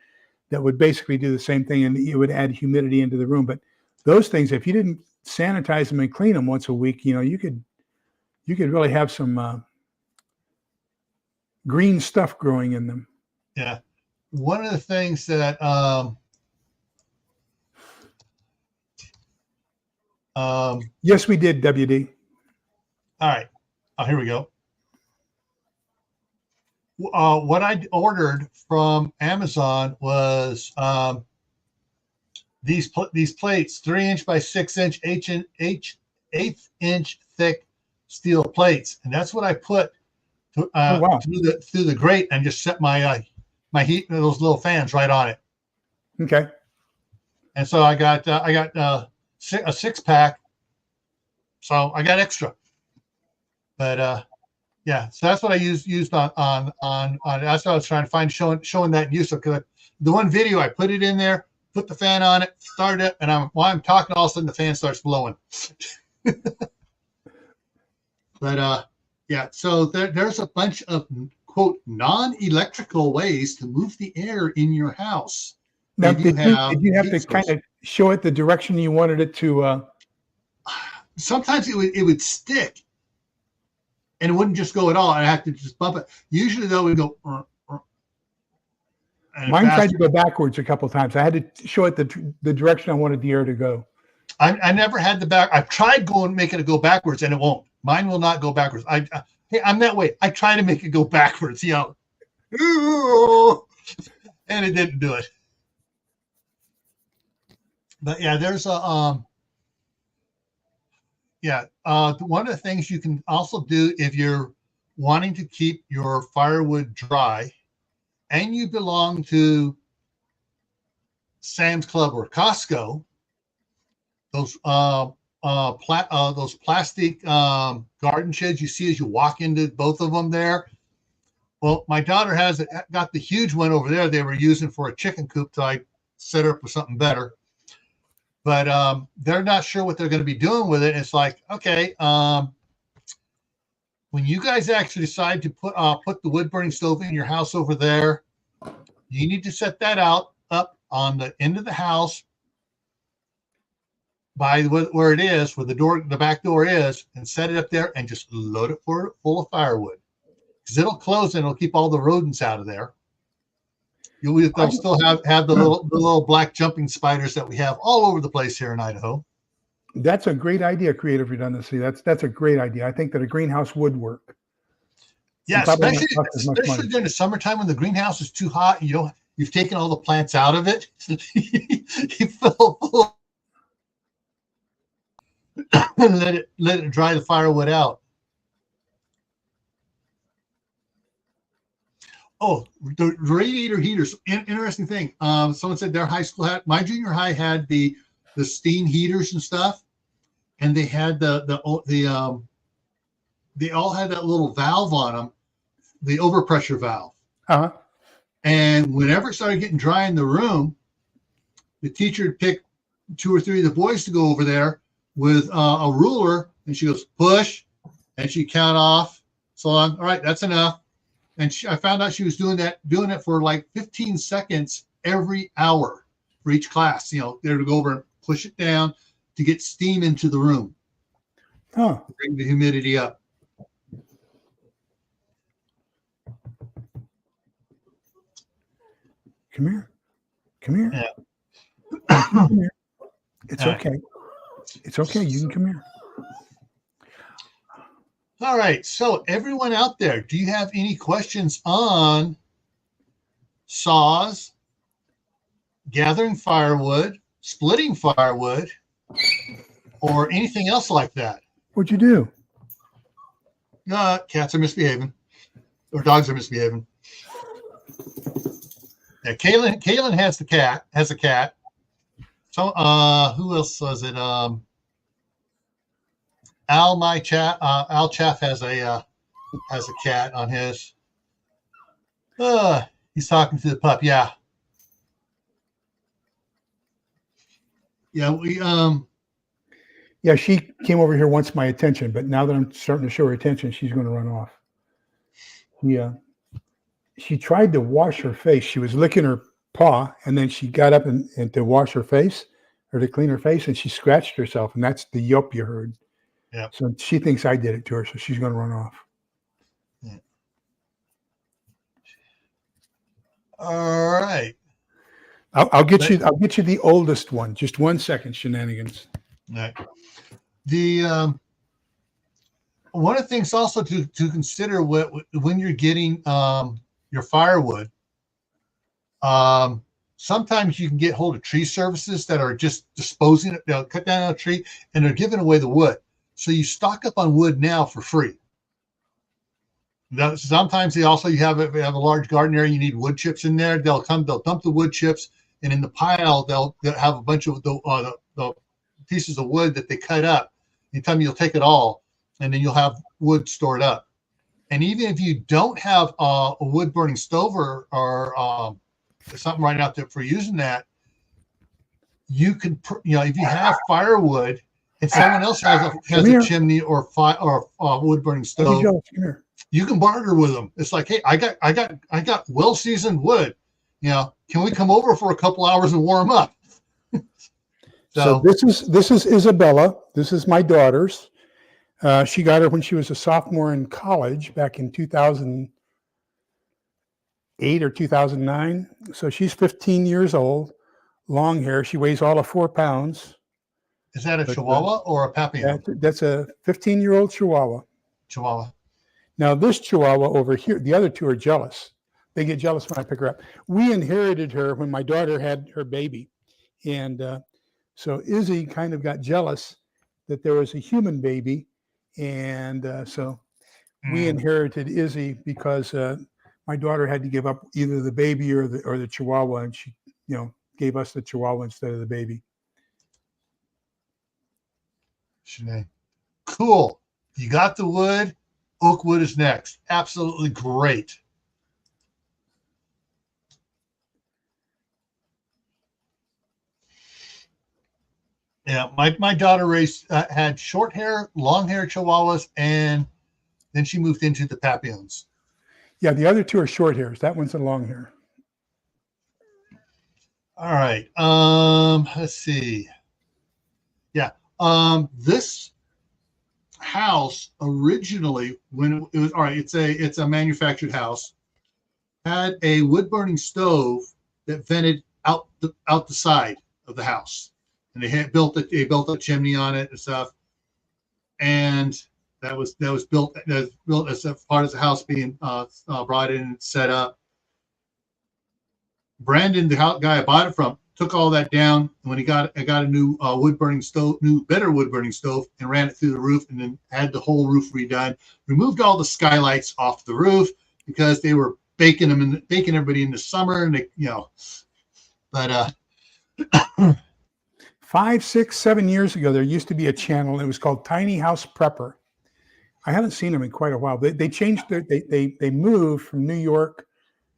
that would basically do the same thing, and it would add humidity into the room. But those things, if you didn't sanitize them and clean them once a week, you know, you could really have some green stuff growing in them. Yeah. One of the things that Yes, we did, WD. All right. Oh, here we go. What I ordered from Amazon was these plates, 3-inch by 6-inch, eighth inch thick steel plates, and that's what I put through the grate and just set my heat, those little fans right on it. Okay. And so I got a 6-pack, so I got extra. But yeah, so that's what I used on that's what I was trying to find, showing that use of, because the one video I put it in there, put the fan on it, started it, and while I'm talking, all of a sudden the fan starts blowing. But yeah, so there's a bunch of quote non-electrical ways to move the air in your house. Now, did you have to kind of show it the direction you wanted it to? Sometimes it would stick, and it wouldn't just go at all. I have to just bump it. Usually, though, we go. Mine tried to go backwards a couple of times. I had to show it the direction I wanted the air to go. I never had the back. I've tried making it go backwards, and it won't. Mine will not go backwards. Hey, I'm that way. I try to make it go backwards, and it didn't do it. But yeah, there's a one of the things you can also do if you're wanting to keep your firewood dry, and you belong to Sam's Club or Costco, those plastic garden sheds you see as you walk into both of them there. Well, my daughter got the huge one over there they were using for a chicken coop, so I set her up with something better. But they're not sure what they're going to be doing with it. It's like, okay, when you guys actually decide to put the wood burning stove in your house over there, you need to set that up on the end of the house by where it is, where the back door is, and set it up there and just load it full of firewood, because it'll close and it'll keep all the rodents out of there. They'll still have the little black jumping spiders that we have all over the place here in Idaho. That's a great idea, creative redundancy. That's a great idea. I think that a greenhouse would work. Yeah, especially during the summertime when the greenhouse is too hot. You've taken all the plants out of it. You fill and let it dry the firewood out. Oh, the radiator heaters. Interesting thing. Someone said their high school my junior high had the steam heaters and stuff, and they had they all had that little valve on them, the overpressure valve. Uh-huh. And whenever it started getting dry in the room, the teacher would pick 2 or 3 of the boys to go over there with a ruler, and she goes, push, and she'd count off. So all right, that's enough. And I found out she was doing it for like 15 seconds every hour for each class. There to go over and push it down to get steam into the room. Huh. Bring the humidity up. Come here. Yeah. Come here. It's okay. It's okay. You can come here. All right. So everyone out there, do you have any questions on saws, gathering firewood, splitting firewood, or anything else like that? What'd you do? Cats are misbehaving, or dogs are misbehaving. Yeah, Kaylin has a cat. So who else was it? Al Chaff has a cat on his. He's talking to the pup. Yeah. We Yeah, she came over here, wants my attention, but now that I'm starting to show her attention, she's going to run off. Yeah. She tried to wash her face. She was licking her paw, and then she got up and to wash her face or to clean her face, and she scratched herself, and that's the yelp you heard. Yeah. So she thinks I did it to her, so she's going to run off. Yeah. All right. I'll get you the oldest one. Just 1 second, shenanigans. All right. the one of the things also to consider when you're getting your firewood, sometimes you can get hold of tree services that are just disposing it. They'll cut down a tree and they're giving away the wood. So you stock up on wood now for free. Sometimes you have a large garden area, you need wood chips in there. They'll dump the wood chips, and in the pile they'll have a bunch of the pieces of wood that they cut up. You tell me you'll take it all, and then you'll have wood stored up. And even if you don't have a wood burning stove or something right out there for using that, you can, if you have firewood and someone else has a chimney or wood burning stove, you can barter with them. It's like, hey, I got well seasoned wood. Can we come over for a couple hours and warm up? So this is Isabella. This is my daughter's. She got her when she was a sophomore in college back in 2008 or 2009. So she's 15 years old, long hair. She weighs all of 4 pounds. Is that a Chihuahua or a Papillon? That's a 15-year-old Chihuahua. Chihuahua. Now this Chihuahua over here, the other two are jealous. They get jealous when I pick her up. We inherited her when my daughter had her baby. And so Izzy kind of got jealous that there was a human baby. And so we inherited Izzy because my daughter had to give up either the baby or the Chihuahua, and she, gave us the Chihuahua instead of the baby. Shanae. Cool. You got the wood. Oak wood is next. Absolutely great. Yeah, my daughter had short hair, long hair Chihuahuas, and then she moved into the Papillons. Yeah, the other two are short hairs. That one's a long hair. All right. Let's see. Yeah. This house originally, when it was it's a manufactured house, had a wood burning stove that vented out the side of the house. And they built a chimney on it and stuff, and that was built as a part of the house being brought in and set up. Brandon, the guy I bought it from, took all that down, and when I got a new better wood burning stove, and ran it through the roof, and then had the whole roof redone. Removed all the skylights off the roof because they were baking everybody in the summer, and but 5, 6, 7 years ago, there used to be a channel. It was called Tiny House Prepper. I haven't seen them in quite a while. They changed they moved from New York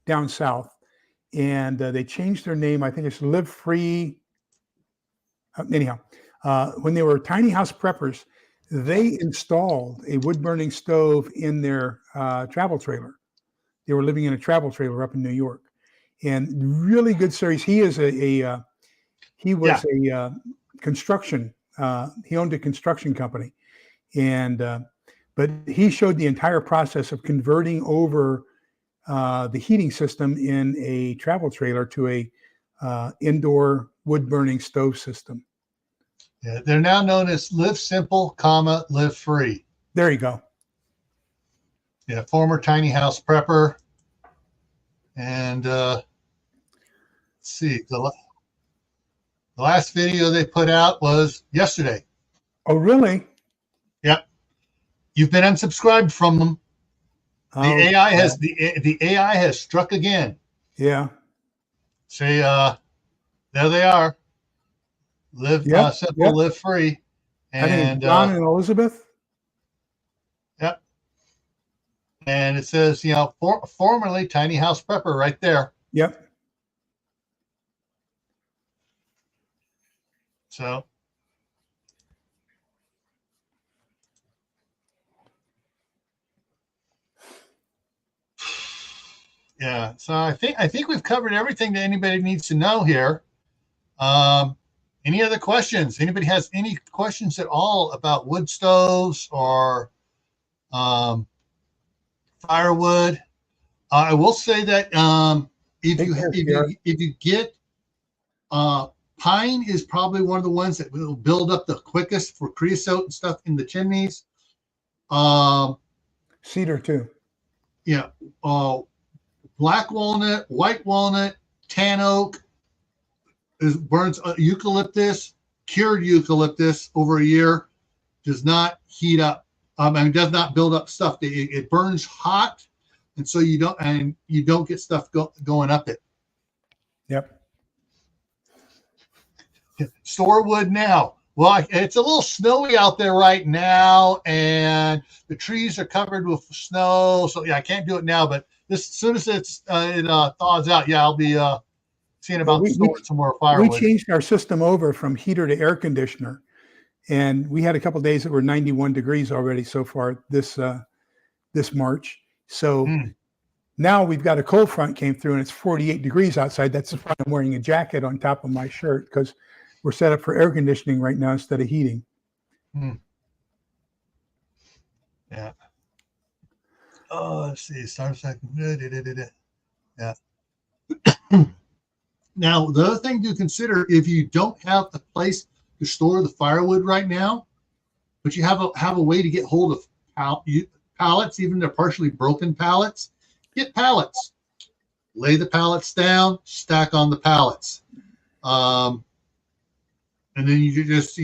down south, and they changed their name. I think it's Live Free. Anyhow, when they were Tiny House Preppers, they installed a wood burning stove in their travel trailer. They were living in a travel trailer up in New York, and really good series. He is a construction. He owned a construction company, and but he showed the entire process of converting over the heating system in a travel trailer to a indoor wood burning stove system. Yeah, they're now known as Live Simple, Live Free. There you go. Yeah, former Tiny House Prepper, and let's see the last video they put out was yesterday. Oh, really? Yep. You've been unsubscribed from them. The AI has struck again. Yeah. See, there they are. Live simple, live free. And John and Elizabeth. Yep. And it says, formerly Tiny House Prepper right there. Yep. So, yeah. So I think we've covered everything that anybody needs to know here. Any other questions? Anybody has any questions at all about wood stoves or firewood? I will say that if you get Pine is probably one of the ones that will build up the quickest for creosote and stuff in the chimneys. Cedar too. Yeah. Black walnut, white walnut, tan oak burns eucalyptus, cured eucalyptus over a year, does not heat up. Does not build up stuff. It burns hot, and so you don't get stuff going up it. Yep. Store wood now. Well, it's a little snowy out there right now, and the trees are covered with snow. So yeah, I can't do it now. But as soon as it thaws out, yeah, I'll be seeing about storing some more firewood. We changed our system over from heater to air conditioner, and we had a couple of days that were 91 degrees already so far this March. So now we've got a cold front came through, and it's 48 degrees outside. That's why I'm wearing a jacket on top of my shirt, because we're set up for air conditioning right now instead of heating. Yeah. Oh, let's see. Start second. Yeah. Now, the other thing to consider, if you don't have a place to store the firewood right now, but you have a way to get hold of pallets, even they're partially broken pallets, get pallets. Lay the pallets down, stack on the pallets. And then you just,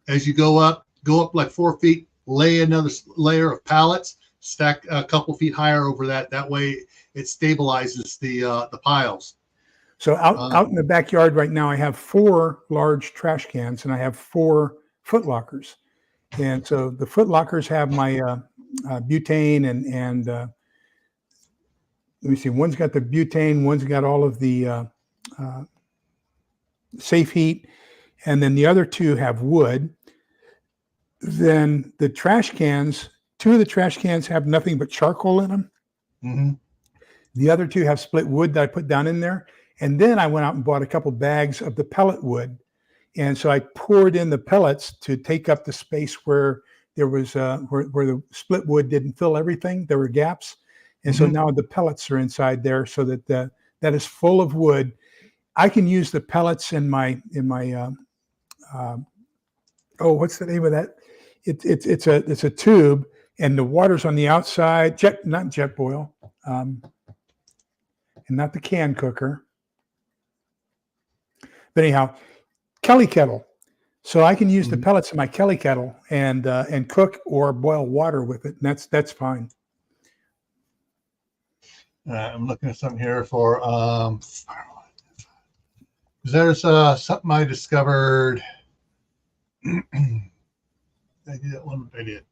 as you go up like 4 feet, lay another layer of pallets, stack a couple feet higher over that. That way it stabilizes the piles. So out in the backyard right now, I have 4 large trash cans and I have 4 foot lockers. And so the foot lockers have my butane and let me see, one's got the butane, one's got all of the safe heat, and then the other 2 have wood. Then the trash cans, 2 of the trash cans have nothing but charcoal in them. Mm-hmm. The other 2 have split wood that I put down in there. And then I went out and bought a couple bags of the pellet wood. And so I poured in the pellets to take up the space where there was where the split wood didn't fill everything. There were gaps. And so now the pellets are inside there, so that that is full of wood. I can use the pellets in my what's the name of that? It's a tube, and the water's on the outside. Not jet boil, and not the can cooker. But anyhow, Kelly kettle. So I can use the pellets in my Kelly kettle and cook or boil water with it, and that's fine. I'm looking at something here for there's something I discovered. I did that one. I did.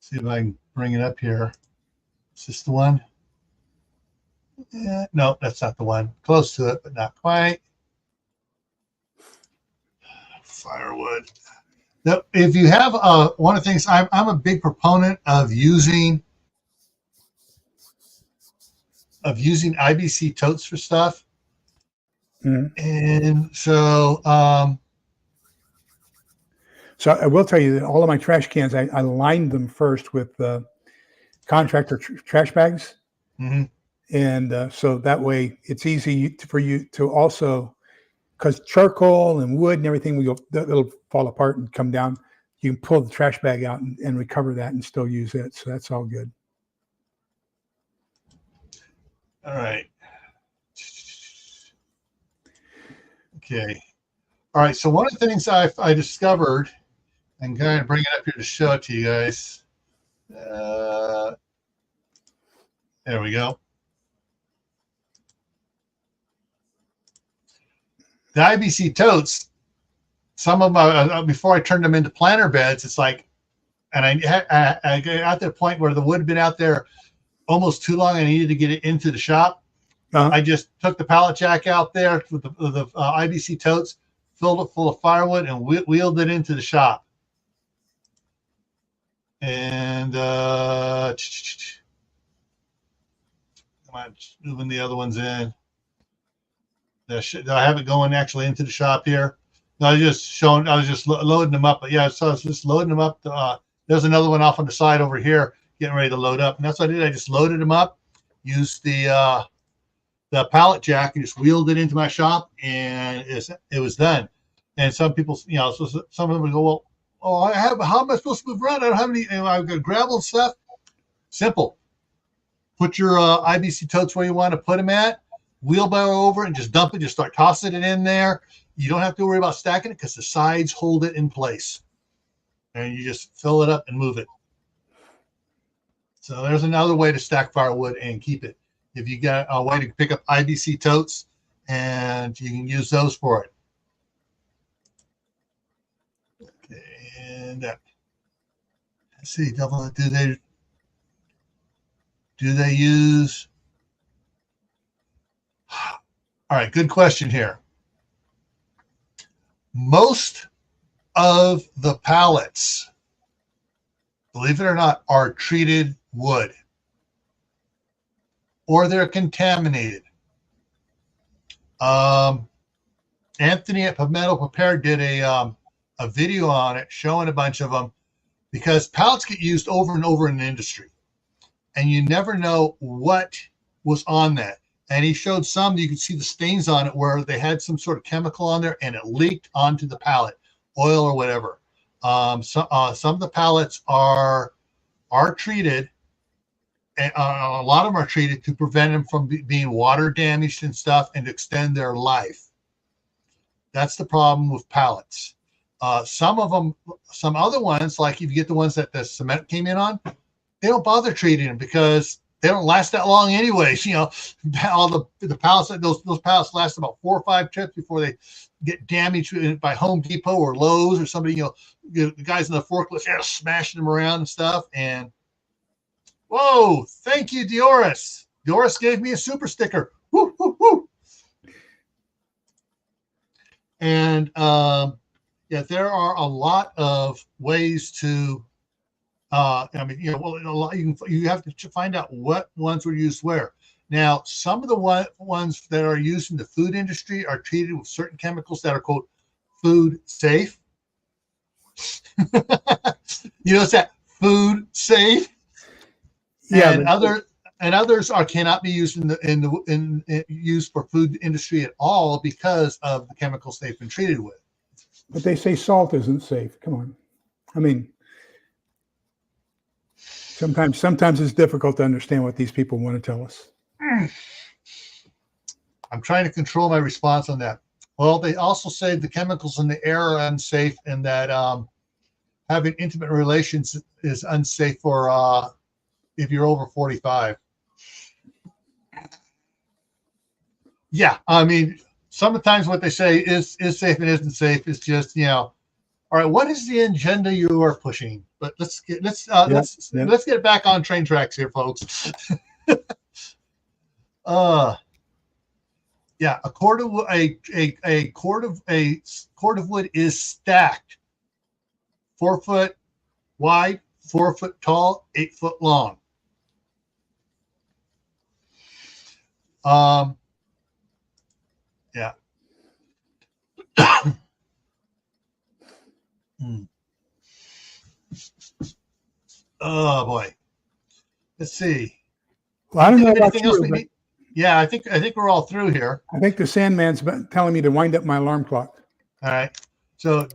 See if I can bring it up here. Is this the one? Yeah, no, that's not the one. Close to it, but not quite. Firewood. Now, if you have one of the things, I'm a big proponent of using IBC totes for stuff. And so so I will tell you that all of my trash cans, I lined them first with contractor trash bags. And so that way it's easy for you to also, because charcoal and wood and everything, it'll fall apart and come down. You can pull the trash bag out and recover that and still use it. So that's all good. All right. Okay. All right. So one of the things I discovered, and kind of bring it up here to show it to you guys. There we go. The IBC totes, some of them, before I turned them into planter beds, it's like, and I got out to the point where the wood had been out there almost too long. I needed to get it into the shop. I just took the pallet jack out there with the IBC totes, filled it full of firewood, and wheeled it into the shop. And come on, moving the other ones in. I have it going actually into the shop here. No, I was just loading them up. But yeah, so I was just loading them up There's another one off on the side over here, getting ready to load up. And that's what I did. I just loaded them up, used the pallet jack, and just wheeled it into my shop, and it was done. And some people, you know, so some of them would go, well, how am I supposed to move around? I don't have any, I've got gravel and stuff. Simple. Put your IBC totes where you want to put them at, wheelbarrow over and just dump it, just start tossing it in there. You don't have to worry about stacking it because the sides hold it in place. And you just fill it up and move it. So there's another way to stack firewood and keep it. If you got a way to pick up IBC totes, and you can use those for it. Okay, and let's see, do they use? All right, good question here. Most of the pallets, believe it or not, are treated wood, or they're contaminated. Anthony at Pimento Prepared did a video on it showing a bunch of them, because pallets get used over and over in the industry, and you never know what was on that. And he showed some, you could see the stains on it where they had some sort of chemical on there and it leaked onto the pallet, oil or whatever. Some of the pallets are treated, and a lot of them are treated to prevent them from being water damaged and stuff, and to extend their life. That's the problem with pallets. Some other ones, like if you get the ones that the cement came in on, they don't bother treating them because they don't last that long anyways. You know, all the pallets, those pallets last about 4 or 5 trips before they get damaged by Home Depot or Lowe's or somebody, you know, the guys in the forklift, smashing them around and stuff. And whoa, thank you, Dioris. Dioris gave me a super sticker. Woo, woo, woo. And yeah, there are a lot of ways to. I mean, you know, well, you have to find out what ones were used where. Now, some of the ones that are used in the food industry are treated with certain chemicals that are, quote, food safe. You know, it's that food safe. Yeah, and others cannot be used used for food industry at all because of the chemicals they've been treated with. But they say salt isn't safe. Come on, I mean. Sometimes it's difficult to understand what these people want to tell us. I'm trying to control my response on that. Well, they also say the chemicals in the air are unsafe, and that having intimate relations is unsafe for if you're over 45. Yeah, I mean, sometimes what they say is safe and isn't safe. It's just, you know, all right, what is the agenda you are pushing? But let's get back on train tracks here, folks. Yeah, a cord of wood is stacked 4 foot wide, 4 foot tall, 8 foot long. Yeah. Oh boy. Let's see. Well, I don't know about you, yeah, I think we're all through here. I think the Sandman's telling me to wind up my alarm clock. All right. So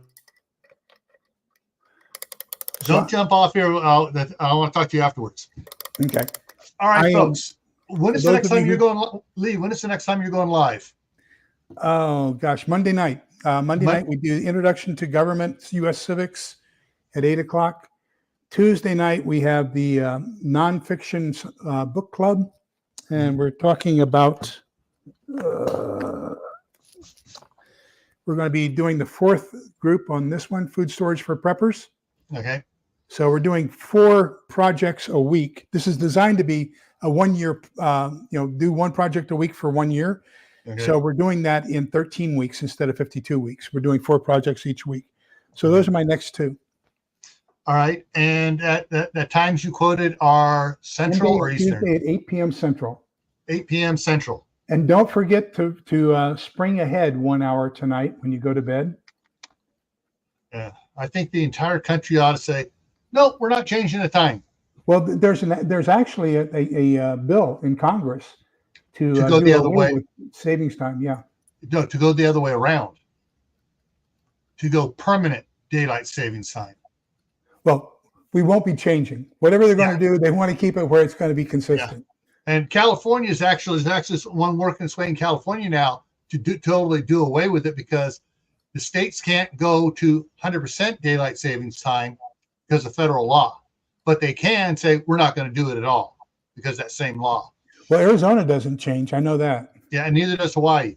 don't jump off here. I want to talk to you afterwards. Okay. All right, folks. When is the next time you're going, Lee? When is the next time you're going live? Oh gosh, Monday night. Monday night we do Introduction to Government, U.S. Civics at 8 o'clock. Tuesday night we have the nonfiction book club, and we're talking about. We're going to be doing the 4th group on this one, food storage for preppers. Okay. So we're doing 4 projects a week. This is designed to be a 1 year. Do 1 project a week for 1 year. Okay. So we're doing that in 13 weeks instead of 52 weeks. We're doing 4 projects each week. So those are my next 2. All right. And the times you quoted are Central or Eastern? Tuesday at 8 p.m. Central. 8 p.m. Central. And don't forget to spring ahead 1 hour tonight when you go to bed. Yeah. I think the entire country ought to say, No, we're not changing the time. Well, there's actually a bill in Congress to To go do the other away way. with savings time. Yeah. No, to go the other way around. To go permanent daylight savings time. Well, we won't be changing. Whatever they're going Yeah. to do, they want to keep it where it's going to be Yeah. consistent. And California is actually one working its way in California now to totally do away with it, because the states can't go to 100% daylight savings time because of federal law, but they can say we're not going to do it at all because that same law. Well, Arizona doesn't change. I know that. Yeah, and neither does Hawaii.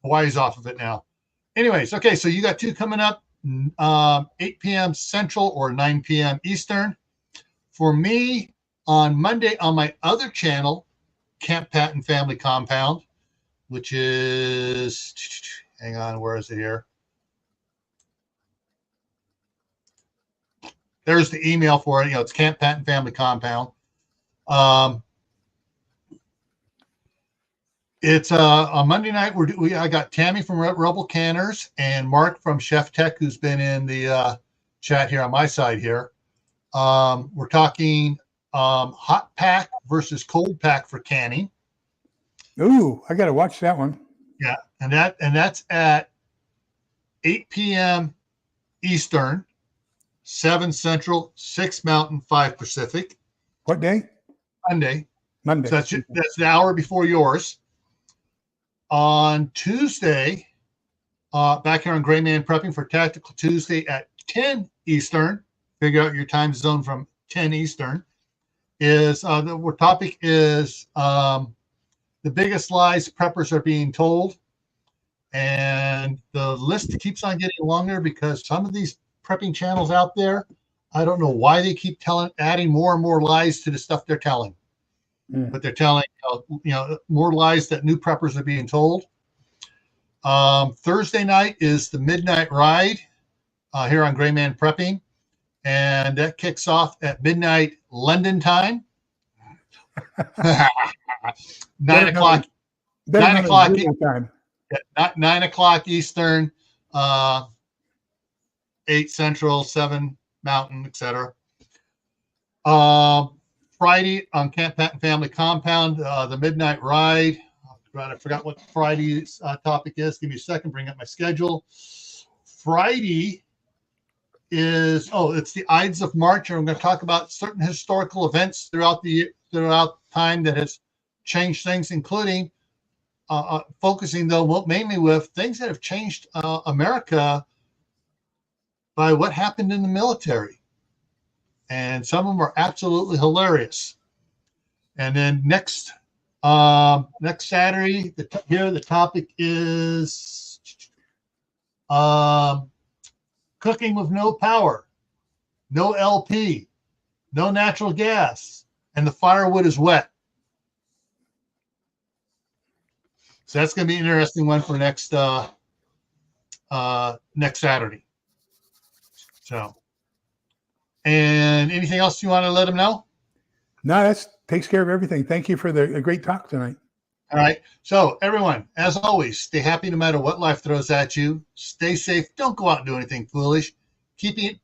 Hawaii's off of it now. Anyways, okay, so you got two coming up, 8 p.m. Central or 9 p.m. Eastern. For me, on Monday on my other channel, Camp Patton Family Compound, which is, hang on, where is it here? There's the email for it. It's Camp Patton Family Compound. It's on Monday night. I got Tammy from Rebel Canners and Mark from Chef Tech, who's been in the chat here on my side here. We're talking hot pack versus cold pack for canning. Ooh, I got to watch that one. Yeah, and that's at 8 p.m. Eastern, 7 Central, 6 Mountain, 5 Pacific. What day? Monday. Monday. So that's the hour before yours. On Tuesday, back here on Gray Man Prepping for Tactical Tuesday at 10 Eastern. Figure out your time zone from 10 Eastern. Is the topic is the biggest lies preppers are being told, and the list keeps on getting longer because some of these prepping channels out there, I don't know why they keep adding more and more lies to the stuff they're telling. But they're telling more lies that new preppers are being told. Thursday night is the midnight ride here on Gray Man Prepping, and that kicks off at midnight London time. 9 o'clock. 9 o'clock time. 9 o'clock Eastern, 8 Central, 7 Mountain, etc. Friday on Camp Patton Family Compound, the midnight ride. I forgot what Friday's topic is. Give me a second, bring up my schedule. Friday is, it's the Ides of March, and I'm going to talk about certain historical events throughout time that has changed things, including focusing though mainly with things that have changed America by what happened in the military. And some of them are absolutely hilarious. And then next Saturday, the topic is cooking with no power, no LP, no natural gas, and the firewood is wet. So that's going to be an interesting one for next Saturday. So. And anything else you want to let them know? No, that takes care of everything. Thank you for a great talk tonight. All right. So everyone, as always, stay happy no matter what life throws at you. Stay safe. Don't go out and do anything foolish. Keep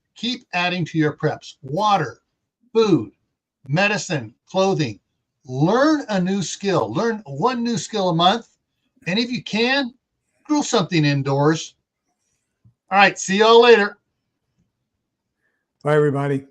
adding to your preps. Water, food, medicine, clothing. Learn a new skill. Learn one new skill a month. And if you can, grill something indoors. All right. See y'all later. Bye, everybody.